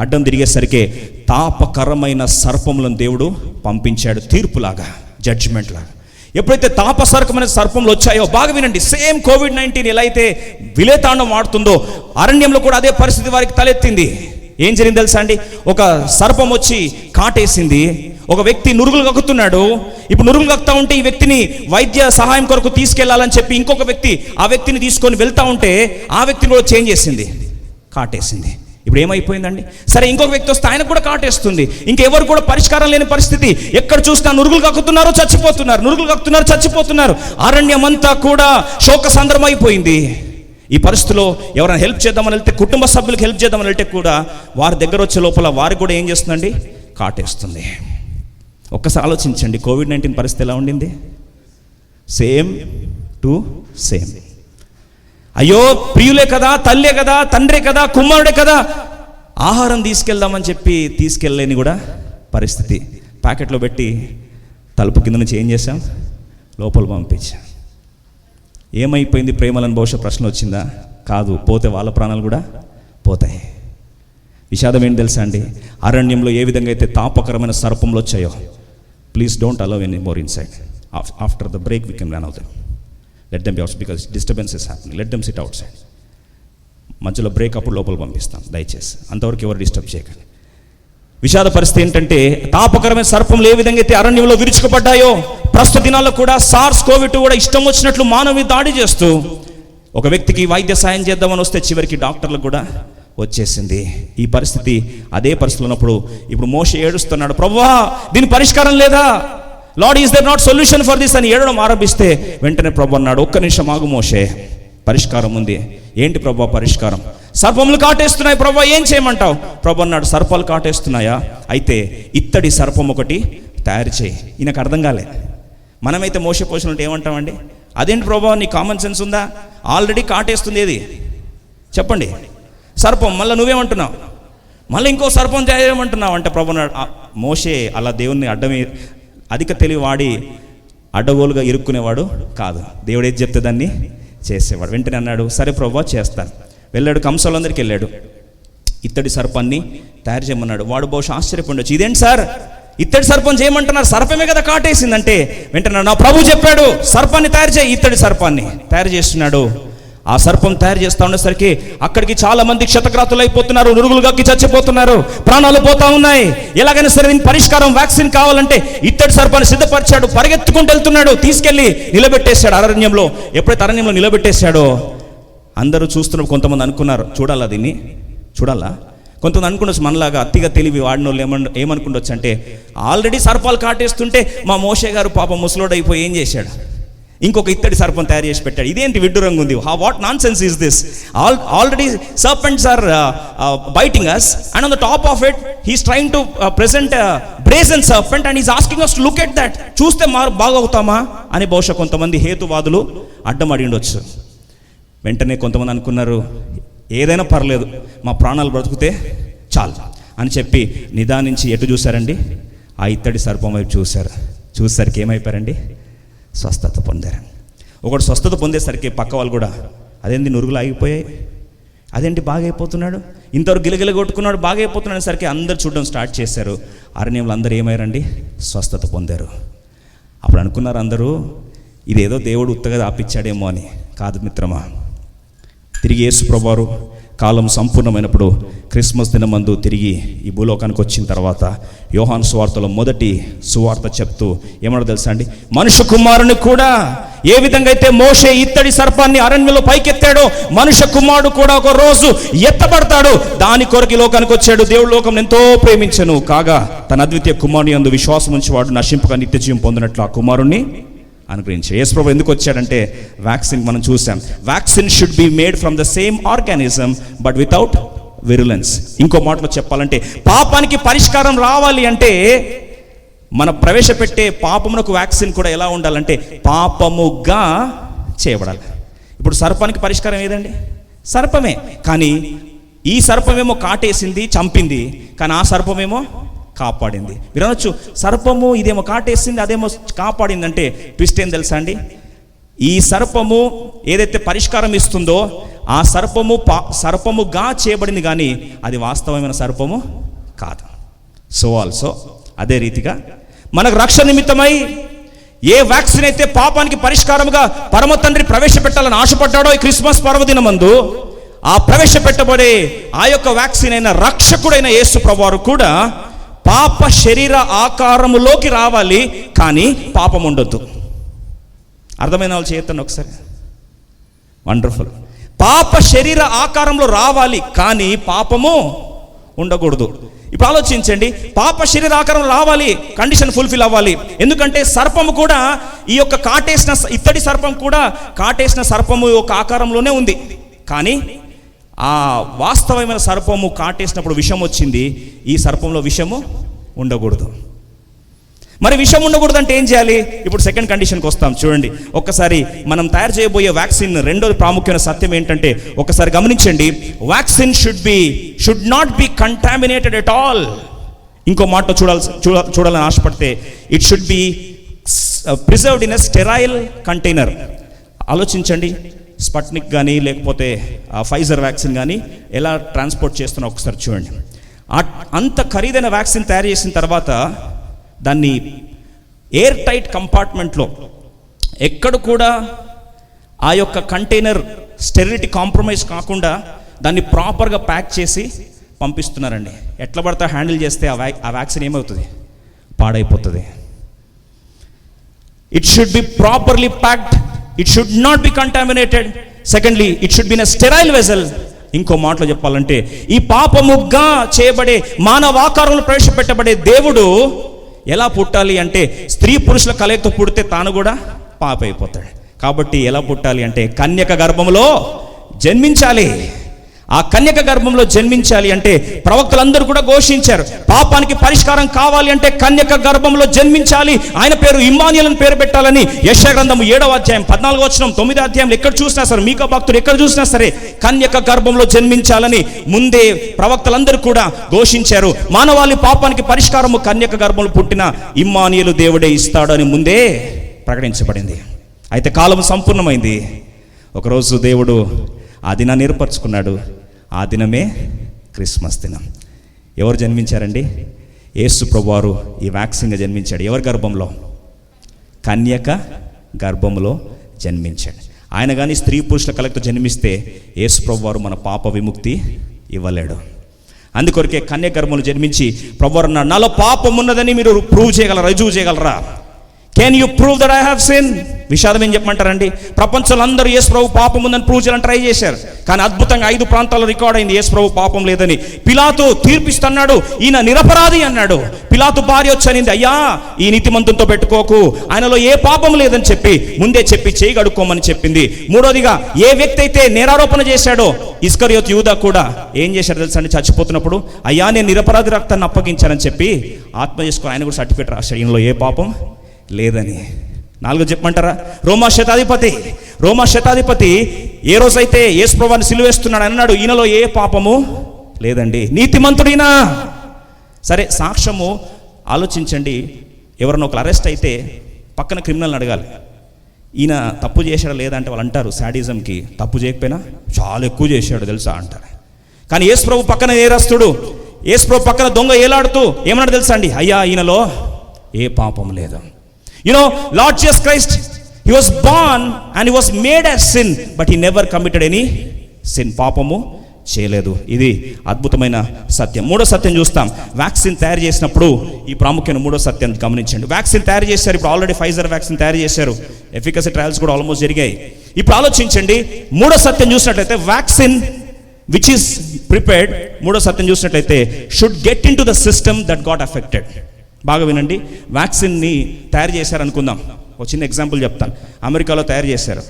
అడ్డం తిరిగేసరికి తాపకరమైన సర్పములను దేవుడు పంపించాడు, తీర్పులాగా, జడ్జిమెంట్ లాగా. ఎప్పుడైతే తాపసర్కమైన సర్పములు వచ్చాయో, బాగా వినండి, సేమ్ COVID-19 ఎలా అయితే విలేతాండం ఆడుతుందో అరణ్యంలో కూడా అదే పరిస్థితి వారికి తలెత్తింది. ఏం జరిగింది తెలుసా అండి? ఒక సర్పం వచ్చి కాటేసింది. ఒక వ్యక్తి నురుగులు కక్కుతున్నాడు. ఇప్పుడు నురుగులు కక్కుతా ఉంటే ఈ వ్యక్తిని వైద్య సహాయం కొరకు తీసుకెళ్లాలని చెప్పి ఇంకొక వ్యక్తి ఆ వ్యక్తిని తీసుకొని వెళ్తా ఉంటే ఆ వ్యక్తిని కూడా చేంజ్ చేసింది, కాటేసింది. ఇప్పుడు ఏమైపోయిందండి? సరే, ఇంకొక వ్యక్తి వస్తే ఆయనకు కూడా కాటేస్తుంది. ఇంకెవరు కూడా పరిష్కారం లేని పరిస్థితి. ఎక్కడ చూసినా నురుగులు కక్కుతున్నారు, చచ్చిపోతున్నారు, నురుగులు కక్కుతున్నారు, చచ్చిపోతున్నారు. అరణ్యం అంతా కూడా శోకసంద్రం అయిపోయింది. ఈ పరిస్థితిలో ఎవరైనా హెల్ప్ చేద్దామని వెళ్తే, కుటుంబ సభ్యులకు హెల్ప్ చేద్దామని వెళ్తే కూడా వారి దగ్గర వచ్చే లోపల వారికి కూడా ఏం చేస్తుందండి? కాటేస్తుంది. ఒక్కసారి ఆలోచించండి, కోవిడ్-19 పరిస్థితి ఎలా ఉండింది? Same to same. అయ్యో, ప్రియులే కదా, తల్లే కదా, తండ్రే కదా, కుమారుడే కదా, ఆహారం తీసుకెళ్దామని చెప్పి తీసుకెళ్ళలేని కూడా పరిస్థితి. ప్యాకెట్లో పెట్టి తలుపు కింద నుంచి ఏం చేశాం? లోపల పంపించాం. ఏమైపోయింది ప్రేమలను? బహుశా ప్రశ్న వచ్చిందా? కాదు, పోతే వాళ్ళ ప్రాణాలు కూడా పోతాయి. విషాదం ఏంటి తెలుసా అండి? అరణ్యంలో ఏ విధంగా అయితే తాపకరమైన సర్పంలు వచ్చాయో, please don't allow any more inside. After the break we can run out them. Let them be out because disturbance is happening. Let them SIT out side. మధ్యలో బ్రేక్ అప్పుడు లోపల పంపిస్తాం దయచేసి. అంతవరకు ఎవరు డిస్టర్బ్ చేయకండి. విషాద పరిస్థితి ఏంటంటే, తాపకరమైన సర్పంలు ఏ విధంగా అయితే అరణ్యంలో విరుచుకుపడ్డాయో, ప్రస్తుత దినాల్లో కూడా SARS-CoV-2 కూడా ఇష్టం వచ్చినట్లు మానవి దాడి చేస్తూ ఒక వ్యక్తికి వైద్య సాయం చేద్దామని వస్తే చివరికి డాక్టర్లకు కూడా వచ్చేసింది. ఈ పరిస్థితి, అదే పరిస్థితులు ఉన్నప్పుడు ఇప్పుడు మోషే ఏడుస్తున్నాడు, ప్రభువా దీని పరిష్కారం లేదా? Lord, is there not solution for this అని ఏడడం ఆరంభిస్తే వెంటనే ప్రభు అన్నాడు, ఒక్క నిమిషం ఆగు మోషే, పరిష్కారం ఉంది. ఏంటి ప్రభు పరిష్కారం? సర్పములు కాటేస్తున్నాయి ప్రభు, ఏం చేయమంటావు? ప్రభు అన్నాడు, సర్పాలు కాటేస్తున్నాయా? అయితే ఇత్తడి సర్పం ఒకటి తయారు చేయి. ఈయనకు అర్థం కాలే. మనమైతే మోసే పోషణలు ఏమంటామండి? అదేంటి ప్రభు, నీ కామన్ సెన్స్ ఉందా? ఆల్రెడీ కాటేస్తుంది ఏది చెప్పండి? సర్పం. మళ్ళీ నువ్వేమంటున్నావు? మళ్ళీ ఇంకో సర్పం చేయమంటున్నావు అంటే ప్రభు అన్నాడు, మోషే అలా దేవుణ్ణి అధిక తెలివి వాడి అడ్డగోలుగా ఇరుక్కునేవాడు కాదు. దేవుడు ఏది చెప్తే దాన్ని చేసేవాడు. వెంటనే అన్నాడు, సరే ప్రభు చేస్తాను. వెళ్ళాడు, కంసాలందరికీ వెళ్ళాడు, ఇత్తడి సర్పాన్ని తయారు చేయమన్నాడు. వాడు బహుశా ఆశ్చర్యపడవచ్చు, ఇదేంటి సార్ ఇత్తడి సర్పం చేయమంటున్నారు, సర్పమే కదా కాటేసిందంటే వెంటనే నా ప్రభు చెప్పాడు సర్పాన్ని తయారు చేయి. ఇత్తడి సర్పాన్ని తయారు చేస్తున్నాడు. ఆ సర్పం తయారు చేస్తూ ఉండేసరికి అక్కడికి చాలా మంది క్షతగ్రాతులు అయిపోతున్నారు, నురుగులు గక్కి చచ్చిపోతున్నారు, ప్రాణాలు పోతా ఉన్నాయి. ఎలాగైనా సరే దీని పరిష్కారం, వ్యాక్సిన్ కావాలంటే ఇత్తడి సర్పాన్ని సిద్ధపరిచాడు. పరిగెత్తుకుంటూ వెళ్తున్నాడు, తీసుకెళ్లి నిలబెట్టేశాడు అరణ్యంలో. ఎప్పుడైతే అరణ్యంలో నిలబెట్టేశాడో అందరూ చూస్తున్నప్పుడు కొంతమంది అనుకున్నారు, చూడాలా దీన్ని, చూడాలా. కొంతమంది అనుకుండొచ్చు మనలాగా అతిగా తెలివి వాడిన వాళ్ళు ఏమనుకుండొచ్చు అంటే, ఆల్రెడీ సర్పాలు కాటేస్తుంటే మా మోషే గారు పాపం ముసలోడైపోయి ఏం చేశాడు, ఇంకొక ఇత్తడి సర్పం తయారు చేసి పెట్టాడు. ఇదేంటి విడ్డూరంగా ఉంది, what nonsense is this? Already serpents are biting us and on the top of it he is trying to present a brazen serpent and he is asking us to look at that. చూస్తే బాగవుతామా అని బహుశా కొంతమంది హేతువాదులు అడ్డమడి ఉండొచ్చు. వెంటనే కొంతమంది అనుకున్నారు, ఏదైనా పర్లేదు, మా ప్రాణాలు బ్రతుకుతే చాలు అని చెప్పి నిదానించి ఎటు చూశారండి? ఆ ఇత్తడి సర్పం వైపు చూశారు. చూసేసరికి ఏమైపోయారండి? స్వస్థత పొందారు. ఒకడు స్వస్థత పొందేసరికి పక్క వాళ్ళు కూడా, అదేంటి నురుగులు ఆగిపోయాయి, అదేంటి బాగైపోతున్నాడు, ఇంతవరకు గిలగిల కొట్టుకున్నాడు, బాగైపోతున్నాడు సరికి అందరు చూడడం స్టార్ట్ చేశారు. అరణ్యంలో అందరూ ఏమయ్యారండి? స్వస్థత పొందారు. అప్పుడు అనుకున్నారు అందరూ, ఇదేదో దేవుడు ఉత్తగా ఆపిచ్చాడేమో అని. కాదు మిత్రమా, తిరిగి యేసు ప్రభువారు కాలం సంపూర్ణమైనప్పుడు క్రిస్మస్ దినమందు తిరిగి ఈ భూలోకానికి వచ్చిన తర్వాత యోహాను సువార్తలో మొదటి సువార్త చెప్తూ ఏమన్నా తెలుసా అండి? మనుష్య కుమారుని కూడా ఏ విధంగా అయితే మోషే ఇత్తడి సర్పాన్ని అరణ్యంలో పైకెత్తాడో, మనుష్య కుమారుడు కూడా ఒక రోజు ఎత్తబడతాడు. దాని కొరకు ఈ లోకానికి వచ్చాడు. దేవుడు లోకం ఎంతో ప్రేమించెను కాగా తన అద్వితీయ కుమారుని యందు విశ్వాసం ఉంచేవాడు నశింపక నిత్య జీవం పొందినట్లు ఆ కుమారుణ్ణి అనుగ్రహించాడు. యేసు ప్రభువు ఎందుకు వచ్చాడంటే, వ్యాక్సిన్ మనం చూసాం, vaccine should be made from the same organism but without virulence. ఇంకో మాటలో చెప్పాలంటే, పాపానికి పరిష్కారం రావాలి అంటే మనం ప్రవేశపెట్టే పాపమునకు వ్యాక్సిన్ కూడా ఎలా ఉండాలంటే పాపముగా చేయబడాలి. ఇప్పుడు సర్పానికి పరిష్కారం ఏదండి? సర్పమే. కానీ ఈ సర్పమేమో కాటేసింది, చంపింది, కానీ ఆ సర్పమేమో కాపాడింది. మీరు అనొచ్చు, సర్పము ఇదేమో కాటేసింది, అదేమో కాపాడింది అంటే ట్విస్ట్ ఏం తెలుసా అండి? ఈ సర్పము ఏదైతే పరిష్కారం ఇస్తుందో ఆ సర్పముగా చేయబడింది, కానీ అది వాస్తవమైన సర్పము కాదు. సో ఆల్సో అదే రీతిగా మనకు రక్షణ నిమిత్తమై ఏ వ్యాక్సిన్ అయితే పాపానికి పరిష్కారముగా పరమ తండ్రి ప్రవేశపెట్టాలని ఆశపడ్డాడో ఈ క్రిస్మస్ పర్వదినమందు, ఆ ప్రవేశపెట్టబడే ఆ యొక్క వ్యాక్సిన్ అయిన రక్షకుడైన యేసు ప్రభువారు కూడా పాప శరీర ఆకారములోకి రావాలి, కానీ పాపం ఉండొద్దు. అర్థమైన వాళ్ళు చేయొద్దండి ఒకసారి. వండర్ఫుల్. పాప శరీర ఆకారంలో రావాలి, కానీ పాపము ఉండకూడదు. ఇప్పుడు ఆలోచించండి, పాప శరీర ఆకారం రావాలి, కండిషన్ ఫుల్ఫిల్ అవ్వాలి. ఎందుకంటే సర్పము కూడా ఈ యొక్క కాటేసిన ఇత్తడి సర్పం కూడా కాటేసిన సర్పము యొక్క ఆకారంలోనే ఉంది, కానీ ఆ వాస్తవమైన సర్పము కాటేసినప్పుడు విషం వచ్చింది. ఈ సర్పంలో విషము ఉండకూడదు. మరి విషం ఉండకూడదు అంటే ఏం చేయాలి? ఇప్పుడు సెకండ్ కండిషన్కి వస్తాం. చూడండి, ఒక్కసారి మనం తయారు చేయబోయే వ్యాక్సిన్ రెండోది ప్రాముఖ్యమైన సత్యం ఏంటంటే, ఒకసారి గమనించండి, vaccine should not be contaminated at all. ఇంకో మాట చూడాలని ఆశపడితే, it should be preserved in a sterile container. ఆలోచించండి, స్పట్నిక్ కానీ లేకపోతే ఫైజర్ వ్యాక్సిన్ కానీ ఎలా ట్రాన్స్పోర్ట్ చేస్తున్నా ఒకసారి చూడండి. అంత ఖరీదైన వ్యాక్సిన్ తయారు చేసిన తర్వాత దాన్ని ఎయిర్ టైట్ కంపార్ట్మెంట్లో ఎక్కడ కూడా ఆ యొక్క కంటైనర్ స్టెరిలిటీ కాంప్రమైజ్ కాకుండా దాన్ని ప్రాపర్గా ప్యాక్ చేసి పంపిస్తున్నారండి. ఎట్లా పడితే హ్యాండిల్ చేస్తే ఆ వ్యాక్సిన్ ఏమవుతుంది? పాడైపోతుంది. It should B properly packed, it should not be contaminated. Secondly, it should be in a sterile vessel. ఇంకో మాటలో చెప్పాలంటే, ఈ పాపముగా చేయబడే మానవ ఆకారంలో ప్రవేశపెట్టబడే దేవుడు ఎలా పుట్టాలి అంటే, స్త్రీ పురుషుల కలయికతో పుడితే తాను కూడా పాప అయిపోతాడు. కాబట్టి ఎలా పుట్టాలి అంటే, కన్యక గర్భంలో జన్మించాలి. ఆ కన్యక గర్భంలో జన్మించాలి అంటే ప్రవక్తలందరూ కూడా ఘోషించారు, పాపానికి పరిష్కారం కావాలి అంటే కన్యక గర్భంలో జన్మించాలి, ఆయన పేరు ఇమ్మానుయేల్ అని పేరు పెట్టాలని యెషయా గ్రంథము 7వ అధ్యాయం 14వ వచనం, 9వ అధ్యాయంలో ఎక్కడ చూసినా సరే, మీకా భక్తుడు ఎక్కడ చూసినా సరే కన్యక గర్భంలో జన్మించాలని ముందే ప్రవక్తలందరూ కూడా ఘోషించారు. మానవాళి పాపానికి పరిష్కారము కన్యక గర్భంలో పుట్టిన ఇమ్మానుయేలు దేవుడే ఇస్తాడు అని ముందే ప్రకటించబడింది. అయితే కాలం సంపూర్ణమైంది. ఒకరోజు దేవుడు ఆ దినాన్ని ఏర్పరచుకున్నాడు. ఆ దినమే క్రిస్మస్ దినం. ఎవరు జన్మించారండి? యేసు ప్రభువారు ఈ వ్యాక్సిన్గా జన్మించాడు. ఎవరి గర్భంలో? కన్యక గర్భంలో జన్మించాడు. ఆయన కానీ స్త్రీ పురుషుల కలయికతో జన్మిస్తే యేసు ప్రభువారు మన పాప విముక్తి ఇవ్వలేడు. అందుకొరకే కన్యక గర్భంలో జన్మించి ప్రభువారు నాలో పాపం ఉన్నదని మీరు ప్రూవ్ చేయగలరా, రుజువు చేయగలరా? Can you prove that I have sin? విషాదం ఏం చెప్పమంటారండి? ప్రపంచంలో అందరూ యేసు ప్రభు పాపం ఉందని ప్రూవ్ చేయాలని ట్రై చేశారు, కానీ అద్భుతంగా 5 ప్రాంతాల్లో రికార్డ్ అయింది యేసు ప్రభు పాపం లేదని. పిలాతు తీర్పిస్తున్నాడు, ఈయన నిరపరాధి అన్నాడు. పిలాతు భార్య వచ్చనింది, అయ్యా ఈ నీతిమంతునితో పెట్టుకోకు, ఆయనలో ఏ పాపం లేదని చెప్పి ముందే చెప్పి చేయి కడుక్కోమని చెప్పింది. మూడోదిగా, ఏ వ్యక్తి అయితే నేరారోపణ చేశాడో ఇస్కరియోతు యూదా కూడా ఏం చేశాడు తెలుసా అండి? చచ్చిపోతున్నప్పుడు, అయ్యా నేను నిరపరాధి రక్తాన్ని అప్పగించానని చెప్పి ఆత్మ చేసుకొని ఆయన కూడా సర్టిఫికేట్ రాశాడు, ఈయనలో ఏ పాపం లేదని. 4 చెప్పమంటారా? రోమా శతాధిపతి ఏ రోజైతే యేసు ప్రభువుని సిలువేస్తున్నాడు అన్నాడు, ఈయనలో ఏ పాపము లేదండి, నీతిమంతుడినా. సరే, సాక్ష్యము ఆలోచించండి. ఎవరైనా ఒకరు అరెస్ట్ అయితే పక్కన క్రిమినల్ని అడగాలి, ఈయన తప్పు చేశాడా లేదా అంటే వాళ్ళు అంటారు శాడిజంకి, తప్పు చేయకపోయినా చాలా ఎక్కువ చేశాడు తెలుసా అంటారు. కానీ యేసు ప్రభు పక్కన నేరస్తుడు, యేసు ప్రభు పక్కన దొంగ ఏలాడుతూ ఏమన్నాడు తెలుసా అండి? అయ్యా ఈయనలో ఏ పాపం లేదు. You know, Lord Jesus Christ, he was born and he was made as sin, but he never committed any sin. పాపము చేయలేదు. ఇది అద్భుతమైన సత్యం. మూడో సత్యం చూస్తాం. వ్యాక్సిన్ తయారు చేసినప్పుడు ఈ ప్రాముఖ్యమైన మూడో సత్యాన్ని గమనించండి. వ్యాక్సిన్ తయారు చేశారు, ఇప్పుడు ఆల్రెడీ ఫైజర్ వ్యాక్సిన్ తయారు చేశారు, ఎఫికసీ ట్రయల్స్ కూడా ఆల్మోస్ట్ జరిగాయి. ఇప్పుడు ఆలోచించండి, మూడో సత్యం చూసినట్లయితే వ్యాక్సిన్ విచ్ ఈస్ ప్రిపేర్డ్, మూడో సత్యం చూసినట్లయితే should get in to the system that got affected. బాగా వినండి, వ్యాక్సిన్ని తయారు చేశారు అనుకుందాం. ఒక చిన్న ఎగ్జాంపుల్ చెప్తాను. అమెరికాలో తయారు చేశారు.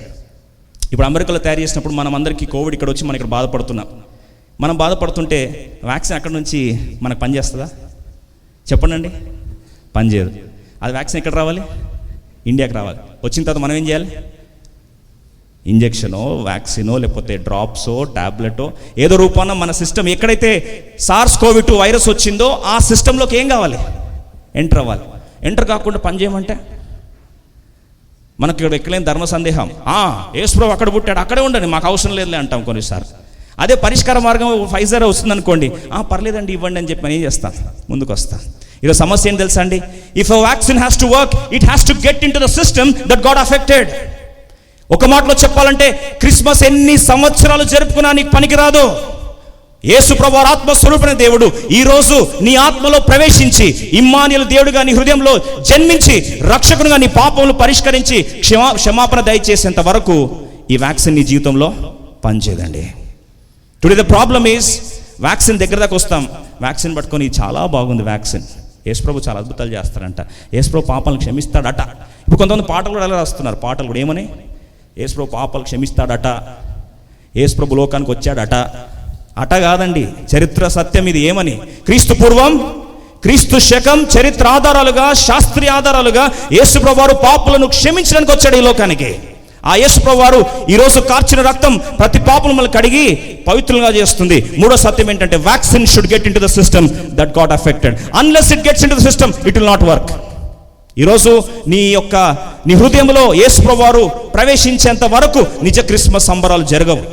ఇప్పుడు అమెరికాలో తయారు చేసినప్పుడు మనం అందరికీ కోవిడ్ ఇక్కడ వచ్చి మనం ఇక్కడ బాధపడుతున్నాం. మనం బాధపడుతుంటే వ్యాక్సిన్ అక్కడ నుంచి మనకు పనిచేస్తుందా? చెప్పండి, పనిచేయదు. అది వ్యాక్సిన్ ఎక్కడ రావాలి? ఇండియాకి రావాలి. వచ్చిన తర్వాత మనం ఏం చేయాలి? ఇంజెక్షనో వ్యాక్సినో లేకపోతే డ్రాప్సో ట్యాబ్లెటో ఏదో రూపాన మన సిస్టమ్ ఎక్కడైతే SARS-CoV-2 వైరస్ వచ్చిందో ఆ సిస్టంలోకి ఏం కావాలి? ఎంటర్ అవ్వాలి. ఎంటర్ కాకుండా పని చేయమంటే మనకి ఇక్కడ ఎక్కలేని ధర్మ సందేహం, యేసు ప్రభు అక్కడ పుట్టాడు అక్కడే ఉండండి మాకు అవసరం లేదులే అంటాం కొన్నిసార్లు. అదే పరిష్కార మార్గం ఫైజర్ వస్తుంది అనుకోండి, పర్లేదండి ఇవ్వండి అని చెప్పి నేను ఏం చేస్తాను? ముందుకు వస్తాను. ఈరోజు సమస్య ఏం తెలుసా అండి? If a vaccine has to work, it has to get in to the system that got affected. ఒక మాటలో చెప్పాలంటే క్రిస్మస్ ఎన్ని సంవత్సరాలు జరుపుకున్నా నీకు పనికిరాదు. యేసు ప్రభువు ఆత్మస్వరూపమైన దేవుడు ఈరోజు నీ ఆత్మలో ప్రవేశించి ఇమ్మానుయేలు దేవుడుగా నీ హృదయంలో జన్మించి రక్షకునిగా నీ పాపములు పరిష్కరించి క్షమాపణ దయచేసేంత వరకు ఈ వ్యాక్సిన్ నీ జీవితంలో పనిచేయదండి. Today the problem is vaccine దగ్గర దాకా వస్తాం, వ్యాక్సిన్ పట్టుకొని చాలా బాగుంది వ్యాక్సిన్, యేసుప్రభు చాలా అద్భుతాలు చేస్తారంట, యేసుప్రభు పాపాలను క్షమిస్తాడట. ఇప్పుడు కొంతమంది పాటలు కూడా ఎలా రాస్తున్నారు, పాటలు కూడా ఏమని, యేసుప్రభు పాపాలు క్షమిస్తాడట, యేసుప్రభు లోకానికి వచ్చాడట. అట కాదండి, చరిత్ర సత్యం ఇది. ఏమని, క్రీస్తు పూర్వం, క్రీస్తు శకం చరిత్ర ఆధారాలుగా, శాస్త్రీయ ఆధారాలుగా యేసుప్రభు వారు పాపులను క్షమించడానికి వచ్చాడు ఈ లోకానికి. ఆ యేసుప్రభు వారు ఈరోజు కార్చిన రక్తం ప్రతి పాపను మనల్ని కడిగి పవిత్రంగా చేస్తుంది. మూడో సత్యం ఏంటంటే, vaccine should get in to the system that got affected. Unless it gets in to the system it will not work. ఈరోజు నీ హృదయంలో యేసుప్రభు వారు ప్రవేశించేంత వరకు నిజ క్రిస్మస్ సంబరాలు జరగవు.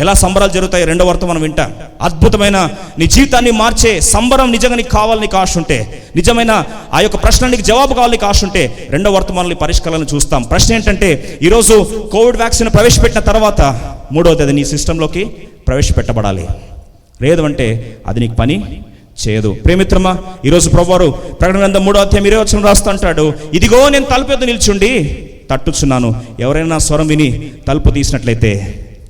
ఎలా సంబరాలు జరుగుతాయి, రెండో వార్త మనం వింటాం. అద్భుతమైన నీ జీవితాన్ని మార్చే సంబరం నిజంగా నీకు కావాలని ఆశ ఉంటే, నిజమైన ఆ యొక్క ప్రశ్నలకు జవాబు కావాలని ఆశ ఉంటే రెండో వర్తమానంలో పరిష్కారాలను చూస్తాం. ప్రశ్న ఏంటంటే, ఈరోజు కోవిడ్ వ్యాక్సిన్ ప్రవేశపెట్టిన తర్వాత మూడవది అది నీ సిస్టంలోకి ప్రవేశపెట్టబడాలి. లేదు అంటే అది నీకు పని చేయదు. ప్రేమిత్రమా, ఈరోజు ప్రభువారు ప్రకటన గ్రంథం 3వ అధ్యాయం 20వ వచనం రాస్తూ అంటాడు, ఇదిగో నేను తలుపు ఎదుట నిల్చుండి తట్టుచున్నాను, ఎవరైనా నా స్వరం విని తలుపు తీసినట్లయితే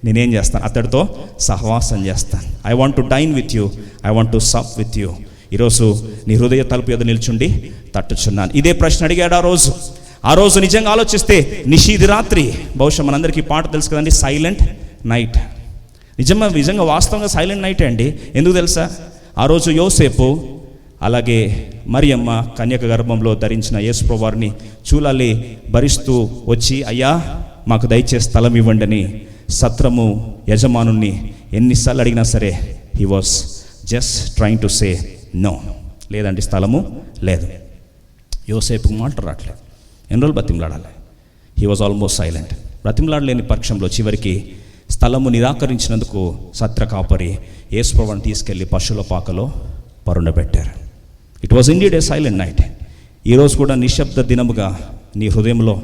నేనేం చేస్తాను, అతడితో సహవాసం చేస్తాను. I want to dyne with you, I want to సప్ విత్ యూ. ఈరోజు నీ హృదయ తలుపు ఎదురు నిల్చుండి తట్టుచున్నాను. ఇదే ప్రశ్న అడిగాడు ఆ రోజు నిజంగా ఆలోచిస్తే నిషీది రాత్రి. బహుశా మనందరికీ పాట తెలుసు కదండి, సైలెంట్ నైట్. నిజంగా వాస్తవంగా సైలెంట్ నైటే అండి. ఎందుకు తెలుసా, ఆ రోజు యోసేపు అలాగే మరియమ్మ కన్యక గర్భంలో ధరించిన యేసుప్రభు వారిని చూలాలి భరిస్తూ వచ్చి, అయ్యా మాకు దయచేసి స్థలం ఇవ్వండి అని సత్రము యజమానుని ఎన్నిసార్లు అడిగినా సరే he was just trying to say no, లేదండి స్థలము లేదు. యోసేపుకు మాట రావట్లేదు, ఎన్ని రోజులు బతిమలాడాలి. He was almost silent. బ్రతిమలాడలేని పక్షంలో చివరికి స్థలము నిరాకరించినందుకు సత్ర కాపరి యేసుప్రభువుని తీసుకెళ్లి పశువుల పాకలో పరుండబెట్టారు. It was indeed a silent night. ఈరోజు కూడా నిశ్శబ్ద దినముగా నీ హృదయంలో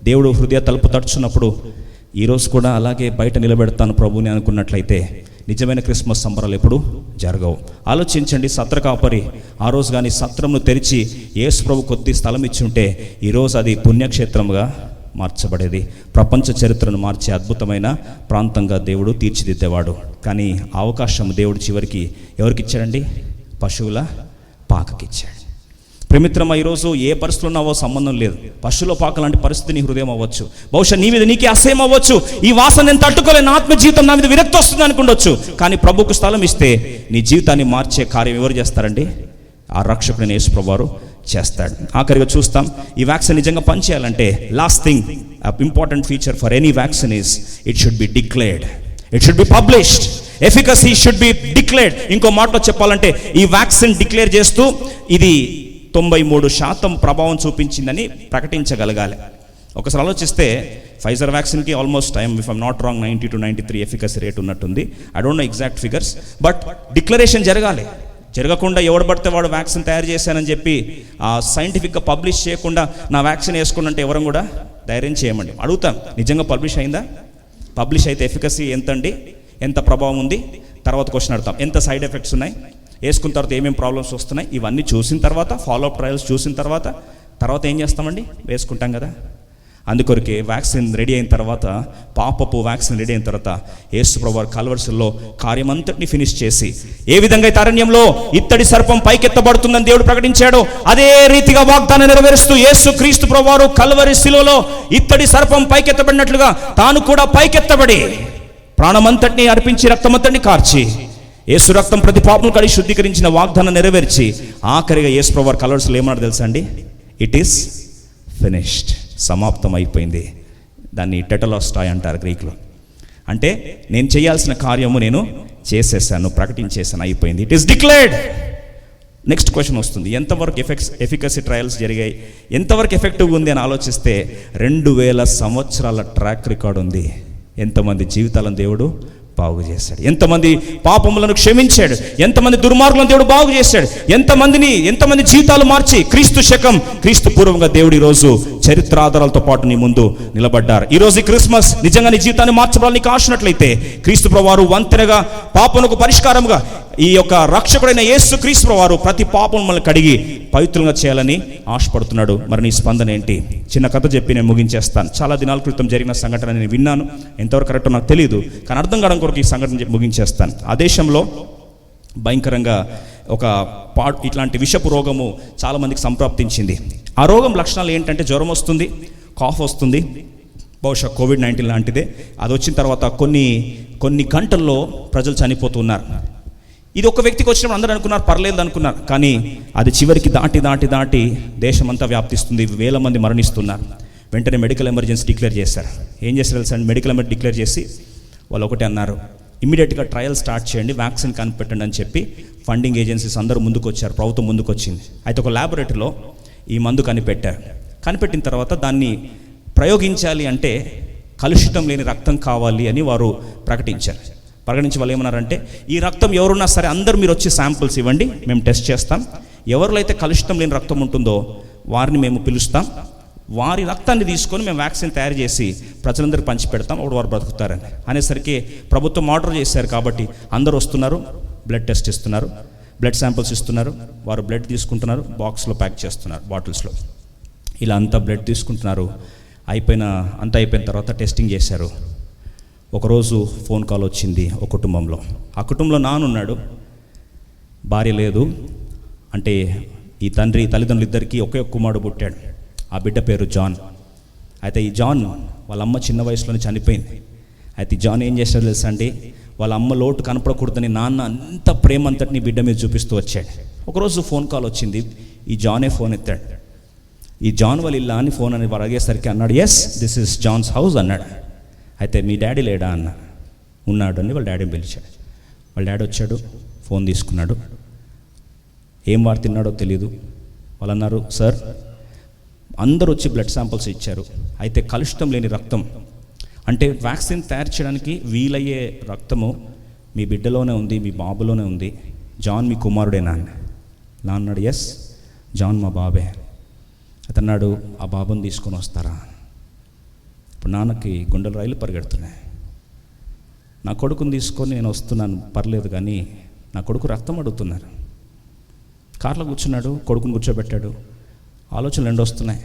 దేవుడు హృదయ తలుపు తడుచున్నప్పుడు ఈరోజు కూడా అలాగే బయట నిలబెడతాను ప్రభుని అనుకున్నట్లయితే నిజమైన క్రిస్మస్ సంబరాలు ఎప్పుడు జరగవు. ఆలోచించండి, సత్ర కాపరి ఆ రోజు కానీ సత్రంను తెరిచి యేసు ప్రభు కొద్ది స్థలం ఇచ్చుంటే ఈరోజు అది పుణ్యక్షేత్రంగా మార్చబడేది, ప్రపంచ చరిత్రను మార్చే అద్భుతమైన ప్రాంతంగా దేవుడు తీర్చిదిద్దేవాడు. కానీ ఆ అవకాశం దేవుడు చివరికి ఎవరికి ఇచ్చాడండి, పశువుల పాకకిచ్చాడు. ప్రేమిత్రమా, ఈరోజు ఏ పరిస్థితులు ఉన్నావో సంబంధం లేదు. పశువుల పాక లాంటి పరిస్థితి నీ హృదయం అవ్వచ్చు, బహుశా నీ మీద నీకే అసహ్యం అవ్వచ్చు. ఈ వాసన నేను తట్టుకోలేను, ఆత్మ జీవితం నా మీద విరక్తి వస్తుంది అనుకుండొచ్చు. కానీ ప్రభుకు స్థలం ఇస్తే నీ జీవితాన్ని మార్చే కార్యం ఎవరు చేస్తారండి, ఆ రక్షకుడైన యేసు ప్రభువారు చేస్తాడు. ఆఖరిగా చూస్తాం, ఈ వ్యాక్సిన్ నిజంగా పనిచేయాలంటే last thing important feature for any vaccine is it should B declared, it should be published, efficacy should be declared. ఇంకో మాటలో చెప్పాలంటే ఈ వ్యాక్సిన్ డిక్లేర్ చేస్తూ ఇది 93% ప్రభావం చూపించిందని ప్రకటించగలగాలి. ఒకసారి ఆలోచిస్తే ఫైజర్ వ్యాక్సిన్కి almost if I'm not wrong 90 to 93 efficacy rate ఉన్నట్టుంది. I don't know exact figures, but declaration జరగాలి. జరగకుండా ఎవడు పడితే వాడు వ్యాక్సిన్ తయారు చేశానని చెప్పి సైంటిఫిక్గా పబ్లిష్ చేయకుండా నా వ్యాక్సిన్ వేసుకున్నంటే ఎవరం కూడా ధైర్యం చేయమండి. అడుగుతాం, నిజంగా పబ్లిష్ అయిందా? పబ్లిష్ అయితే ఎఫికసీ ఎంతండి, ఎంత ప్రభావం ఉంది? తర్వాత క్వశ్చన్ అడుగుతాం, ఎంత సైడ్ ఎఫెక్ట్స్ ఉన్నాయి, వేసుకున్న తర్వాత ఏమేమి ప్రాబ్లమ్స్ వస్తున్నాయి, ఇవన్నీ చూసిన తర్వాత ఫాలోఅప్ ట్రయల్స్ చూసిన తర్వాత ఏం చేస్తామండి, వేసుకుంటాం కదా. అందుకొరకే వ్యాక్సిన్ రెడీ అయిన తర్వాత, పాపపు వ్యాక్సిన్ రెడీ అయిన తర్వాత యేసు ప్రభువు కల్వరిలో కార్యమంతటిని ఫినిష్ చేసి, ఏ విధంగా అయితే అరణ్యంలో ఇత్తడి సర్పం పైకెత్తబడుతుందని దేవుడు ప్రకటించాడో అదే రీతిగా వాగ్దానం నెరవేరుస్తూ యేసు క్రీస్తు ప్రభువు కల్వరి శిలువలో ఇత్తడి సర్పం పైకెత్తబడినట్లుగా తాను కూడా పైకెత్తబడి ప్రాణమంతటిని అర్పించి రక్తమంతటిని కార్చి యేసు రక్తం ప్రతి పాపం కడిగి శుద్ధీకరించిన వాగ్దానం నెరవేర్చి ఆఖరిగా యేసు ప్రభువు కల్వరిలో ఏమన్నాడు తెలుసా అండి, ఇట్ ఈస్ ఫినిష్డ్, సమాప్తం అయిపోయింది. దాన్ని టెటలోస్టాయ్ అంటారు గ్రీక్లో. అంటే నేను చేయాల్సిన కార్యము నేను చేసేసాను, ప్రకటించేసాను, అయిపోయింది, it is declared. Next question వస్తుంది, ఎంతవరకు ఎఫికసీ ట్రయల్స్ జరిగాయి, ఎంతవరకు ఎఫెక్టివ్గా ఉంది అని ఆలోచిస్తే 2000 సంవత్సరాల ట్రాక్ రికార్డ్ ఉంది. ఎంతమంది జీవితాలను దేవుడు బాగు చేశాడు. ఎంతమంది పాపములను క్షమించాడు, ఎంతమంది దుర్మార్గులను దేవుడు బాగు చేశాడు, ఎంతమంది జీవితాలు మార్చి క్రీస్తు పూర్వంగా దేవుడు ఈరోజు చరిత్ర ఆధారాలతో పాటు నీ ముందు నిలబడ్డారు. ఈరోజు ఈ క్రిస్మస్ నిజంగా నీ జీవితాన్ని మార్చబడాలని నీకు ఆశనట్లయితే క్రీస్తు ప్రభువారు వంతెనగా పాపమునకు పరిష్కారముగా ఈ యొక్క రక్షకుడైన యేసు క్రీస్తు ప్రభువారు ప్రతి పాపం మనల్ని కడిగి పవిత్రంగా చేయాలని ఆశపడుతున్నాడు. మరి నీ స్పందన ఏంటి? చిన్న కథ చెప్పి నేను ముగించేస్తాను. చాలా దినాల క్రితం జరిగిన సంఘటన నేను విన్నాను, ఎంతవరకు కరెక్టో నాకు తెలియదు, కానీ అర్థం కావడం కొరకు ఈ సంఘటన చెప్పి ముగించేస్తాను. ఆ దేశంలో భయంకరంగా ఇట్లాంటి విషపు రోగము చాలా మందికి సంప్రాప్తించింది. ఆ రోగం లక్షణాలు ఏంటంటే జ్వరం వస్తుంది, కాఫ్ వస్తుంది, బహుశా కోవిడ్-19 లాంటిదే. అది వచ్చిన తర్వాత కొన్ని గంటల్లో ప్రజలు చనిపోతున్నారు. ఇది ఒక వ్యక్తికి వచ్చినప్పుడు అందరూ అనుకున్నారు పర్లేదు అనుకున్నారు, కానీ అది చివరికి దాటి దేశమంతా వ్యాప్తిస్తుంది. వేల మంది మరణిస్తున్నారు. వెంటనే మెడికల్ ఎమర్జెన్సీ డిక్లేర్ చేశారు. ఏం చేశారు తెలుసా? మెడికల్ ఎమర్జెన్సీ డిక్లేర్ చేసి వాళ్ళు ఒకటే అన్నారు, ఇమ్మీడియట్గా ట్రయల్ స్టార్ట్ చేయండి, వ్యాక్సిన్ కనిపెట్టండి అని చెప్పి ఫండింగ్ ఏజెన్సీస్ అందరూ ముందుకు వచ్చారు, ప్రభుత్వం ముందుకు వచ్చింది. అయితే ఒక ల్యాబొరేటరీలో ఈ మందు కనిపెట్టారు. కనిపెట్టిన తర్వాత దాన్ని ప్రయోగించాలి అంటే కలుషితం లేని రక్తం కావాలి అని వారు ప్రకటించి వాళ్ళు ఏమన్నారంటే, ఈ రక్తం ఎవరున్నా సరే అందరూ మీరు వచ్చి శాంపిల్స్ ఇవ్వండి, మేము టెస్ట్ చేస్తాం, ఎవరిలో అయితే కలుషితం లేని రక్తం ఉంటుందో వారిని మేము పిలుస్తాం, వారి రక్తాన్ని తీసుకొని మేము వ్యాక్సిన్ తయారు చేసి ప్రజలందరికీ పంచిపెడతాం, అప్పుడు వారు బ్రతుకుతారని అనేసరికి ప్రభుత్వం ఆర్డర్ చేశారు. కాబట్టి అందరూ వస్తున్నారు, బ్లడ్ టెస్ట్ ఇస్తున్నారు, బ్లడ్ శాంపిల్స్ ఇస్తున్నారు, వారు బ్లడ్ తీసుకుంటున్నారు, బాక్స్లో ప్యాక్ చేస్తున్నారు, బాటిల్స్లో. ఇలా అంతా బ్లడ్ తీసుకుంటున్నారు. అంతా అయిపోయిన తర్వాత టెస్టింగ్ చేశారు. ఒకరోజు ఫోన్ కాల్ వచ్చింది ఒక కుటుంబంలో. ఆ కుటుంబంలో నాన్నున్నాడు, భార్య లేదు. అంటే ఈ తల్లిదండ్రులు ఇద్దరికి ఒకే కుమారుడు పుట్టాడు. ఆ బిడ్డ పేరు జాన్. అయితే ఈ జాన్ వాళ్ళ అమ్మ చిన్న వయసులోనే చనిపోయింది. అయితే ఈ జాన్ ఏం చేశాడు తెలుసా అండి, వాళ్ళ అమ్మ లోటు కనపడకూడదని నాన్న అంత ప్రేమ అంతటిని బిడ్డ మీద చూపిస్తూ వచ్చాడు. ఒకరోజు ఫోన్ కాల్ వచ్చింది. ఈ జానే ఫోన్ ఎత్తాడు. ఈ జాన్ వాళ్ళ ఇల్లా అని ఫోన్ అని వారు అడిగేసరికి అన్నాడు, yes this is John's house అన్నాడు. అయితే మీ డాడీ లేడా అన్న. ఉన్నాడు అని వాళ్ళ డాడీని పిలిచాడు. వాళ్ళ డాడీ వచ్చాడు, ఫోన్ తీసుకున్నాడు. ఏం వారు తిన్నాడో తెలీదు. వాళ్ళు అన్నారు, సార్ అందరూ వచ్చి బ్లడ్ శాంపిల్స్ ఇచ్చారు, అయితే కలుషితం లేని రక్తం, అంటే వ్యాక్సిన్ తయారు చేయడానికి వీలయ్యే రక్తము మీ బిడ్డలోనే ఉంది, మీ బాబులోనే ఉంది. జాన్ మీ కుమారుడేనా నా అన్నాడు. ఎస్ జాన్ మా బాబే. అతన్నాడు, ఆ బాబుని తీసుకొని వస్తారా? ఇప్పుడు నాన్నకి గుండెలు రైలు పరిగెడుతున్నాయి. నా కొడుకుని తీసుకొని నేను వస్తున్నాను, పర్లేదు, కానీ నా కొడుకు రక్తం అడుగుతున్నారు. కార్లో కూర్చున్నాడు, కొడుకుని కూర్చోబెట్టాడు. ఆలోచనలు రెండు వస్తున్నాయి.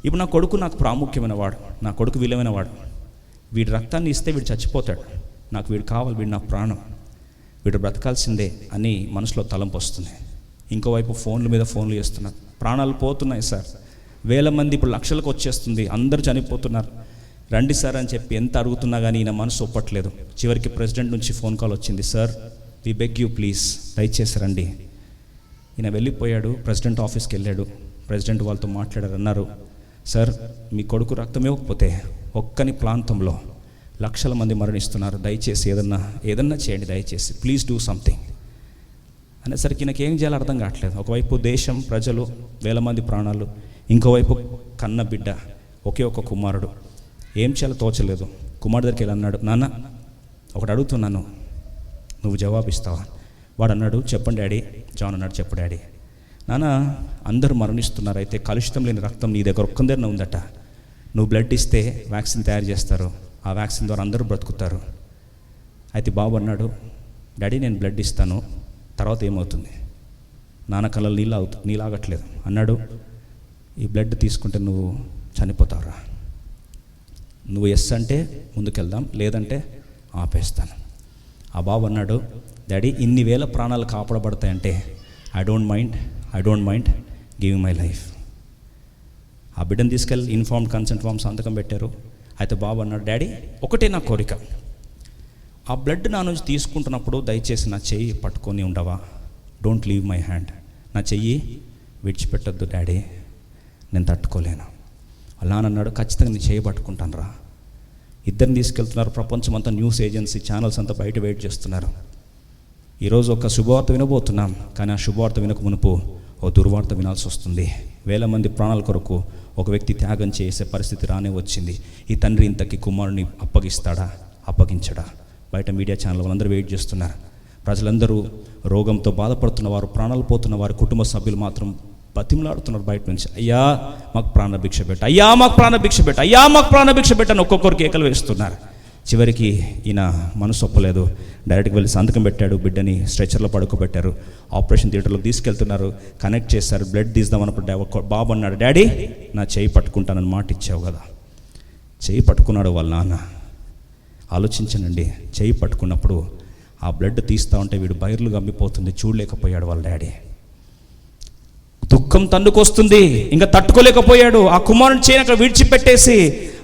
ఇప్పుడు నా కొడుకు నాకు ప్రాముఖ్యమైన వాడు, నా కొడుకు విలువైన వాడు. వీడి రక్తాన్ని ఇస్తే వీడు చచ్చిపోతాడు, నాకు వీడు కావాలి, వీడు నా ప్రాణం, వీడు బ్రతకాల్సిందే అని మనసులో తలంపు వస్తుంది. ఇంకోవైపు ఫోన్ల మీద ఫోన్లు చేస్తున్నారు. ప్రాణాలు పోతున్నాయి సార్, వేల మంది, ఇప్పుడు లక్షలకు వచ్చేస్తుంది, అందరూ చనిపోతున్నారు, రండి సార్ అని చెప్పి ఎంత అడుగుతున్నా కానీ ఈయన మనసు ఒప్పట్లేదు. చివరికి ప్రెసిడెంట్ నుంచి ఫోన్ కాల్ వచ్చింది. Sir we beg you please, దయచేసి రండి. ఈయన వెళ్ళిపోయాడు, ప్రెసిడెంట్ ఆఫీస్కి వెళ్ళాడు. ప్రెసిడెంట్ వాళ్ళతో మాట్లాడారు. అన్నారు, సార్ మీ కొడుకు రక్తం ఇవ్వకపోతే ఒక్కని ప్రాంతంలో లక్షల మంది మరణిస్తున్నారు, దయచేసి ఏదన్నా చేయండి, దయచేసి ప్లీజ్ డూ సంథింగ్ అనేసరికి నాకు ఏం చేయాలో అర్థం కావట్లేదు. ఒకవైపు దేశం, ప్రజలు, వేల మంది ప్రాణాలు, ఇంకోవైపు కన్న బిడ్డ, ఒకే ఒక కుమారుడు, ఏం చేయాలో తోచలేదు. కుమారుడు దగ్గరికి వెళ్ళి అన్నాడు, నాన్న ఒకటి అడుగుతున్నాను, నువ్వు జవాబిస్తావా? వాడు అన్నాడు, చెప్పండి డాడీ. జాన్ అన్నాడు, చెప్పు డాడీ. నాన్న అందరూ మరణిస్తున్నారు, అయితే కలుషితం లేని రక్తం నీ దగ్గర ఒక్కందరినే ఉందట, నువ్వు బ్లడ్ ఇస్తే వ్యాక్సిన్ తయారు చేస్తారు, ఆ వ్యాక్సిన్ ద్వారా అందరూ బ్రతుకుతారు. అయితే బాబు అన్నాడు, డాడీ నేను బ్లడ్ ఇస్తాను, తర్వాత ఏమవుతుంది? నాన్న కళ్ళలో నీళ్ళాగట్లేదు. అన్నాడు, ఈ బ్లడ్ తీసుకుంటే నువ్వు చనిపోతావురా, నువ్వు ఎస్ అంటే ముందుకెళ్దాం, లేదంటే ఆపేస్తాను. ఆ బాబు అన్నాడు, డాడీ ఇన్ని వేల ప్రాణాలు కాపాడబడతాయంటే I don't mind giving my life. ఆ బిడ్డను తీసుకెళ్ళి ఇన్ఫార్మ్డ్ కన్సెంట్ ఫామ్ సంతకం పెట్టారు. అయితే బాబు అన్నాడు, డాడీ ఒకటే నా కోరిక, ఆ బ్లడ్ నా నుంచి తీసుకుంటున్నప్పుడు దయచేసి నా చెయ్యి పట్టుకొని ఉండవా, డోంట్ లీవ్ మై హ్యాండ్, నా చెయ్యి విడిచిపెట్టద్దు డాడీ, నేను తట్టుకోలేను. అలా అన్నాడు, ఖచ్చితంగా నేను చెయ్యి పట్టుకుంటాను రా. ఇద్దరిని తీసుకెళ్తున్నారు, ప్రపంచం అంతా న్యూస్ ఏజెన్సీ ఛానల్స్ అంతా బయట వెయిట్ చేస్తున్నారు. ఈరోజు ఒక శుభవార్త వినబోతున్నాం, కానీ ఆ శుభవార్త వినక మునుపు ఓ దుర్వార్త వినాల్సి వస్తుంది. వేల మంది ప్రాణాల కొరకు ఒక వ్యక్తి త్యాగం చేసే పరిస్థితి రానే వచ్చింది. ఈ తండ్రి ఇంతకి కుమారుని అప్పగిస్తాడా, అప్పగించడా? బయట మీడియా ఛానల్ వాళ్ళందరూ వెయిట్ చేస్తున్నారు. ప్రజలందరూ రోగంతో బాధపడుతున్న వారు, ప్రాణాలు పోతున్న వారి కుటుంబ సభ్యులు మాత్రం బతిమలాడుతున్నారు బయట నుంచి, అయ్యా మాకు ప్రాణభిక్ష పెట్ట, అయ్యా మాకు ప్రాణభిక్ష పెట్ట, అయ్యా మాకు ప్రాణభిక్ష పెట్టని ఒక్కొక్కరు కేకలు వేస్తున్నారు. చివరికి ఈయన మనసు ఒప్పలేదు, డైరెక్ట్గా వెళ్ళి సంతకం పెట్టాడు. బిడ్డని స్ట్రెచర్లో పడుకోబెట్టారు. ఆపరేషన్ థియేటర్లోకి తీసుకెళ్తున్నారు. కనెక్ట్ చేశారు. బ్లడ్ తీద్దామన్నప్పుడు బాబు అన్నాడు, డాడీ నా చేయి పట్టుకుంటానని మాట ఇచ్చావు కదా. చేయి పట్టుకున్నాడు వాళ్ళ నాన్న. ఆలోచించనండి, చేయి పట్టుకున్నప్పుడు ఆ బ్లడ్ తీస్తూ ఉంటే వీడు బైర్లు గమ్మిపోతుంది, చూడలేకపోయాడు వాళ్ళ డాడీ. దుఃఖం తన్నుకొస్తుంది, ఇంకా తట్టుకోలేకపోయాడు. ఆ కుమారుని చేయి అక్కడ విడిచిపెట్టేసి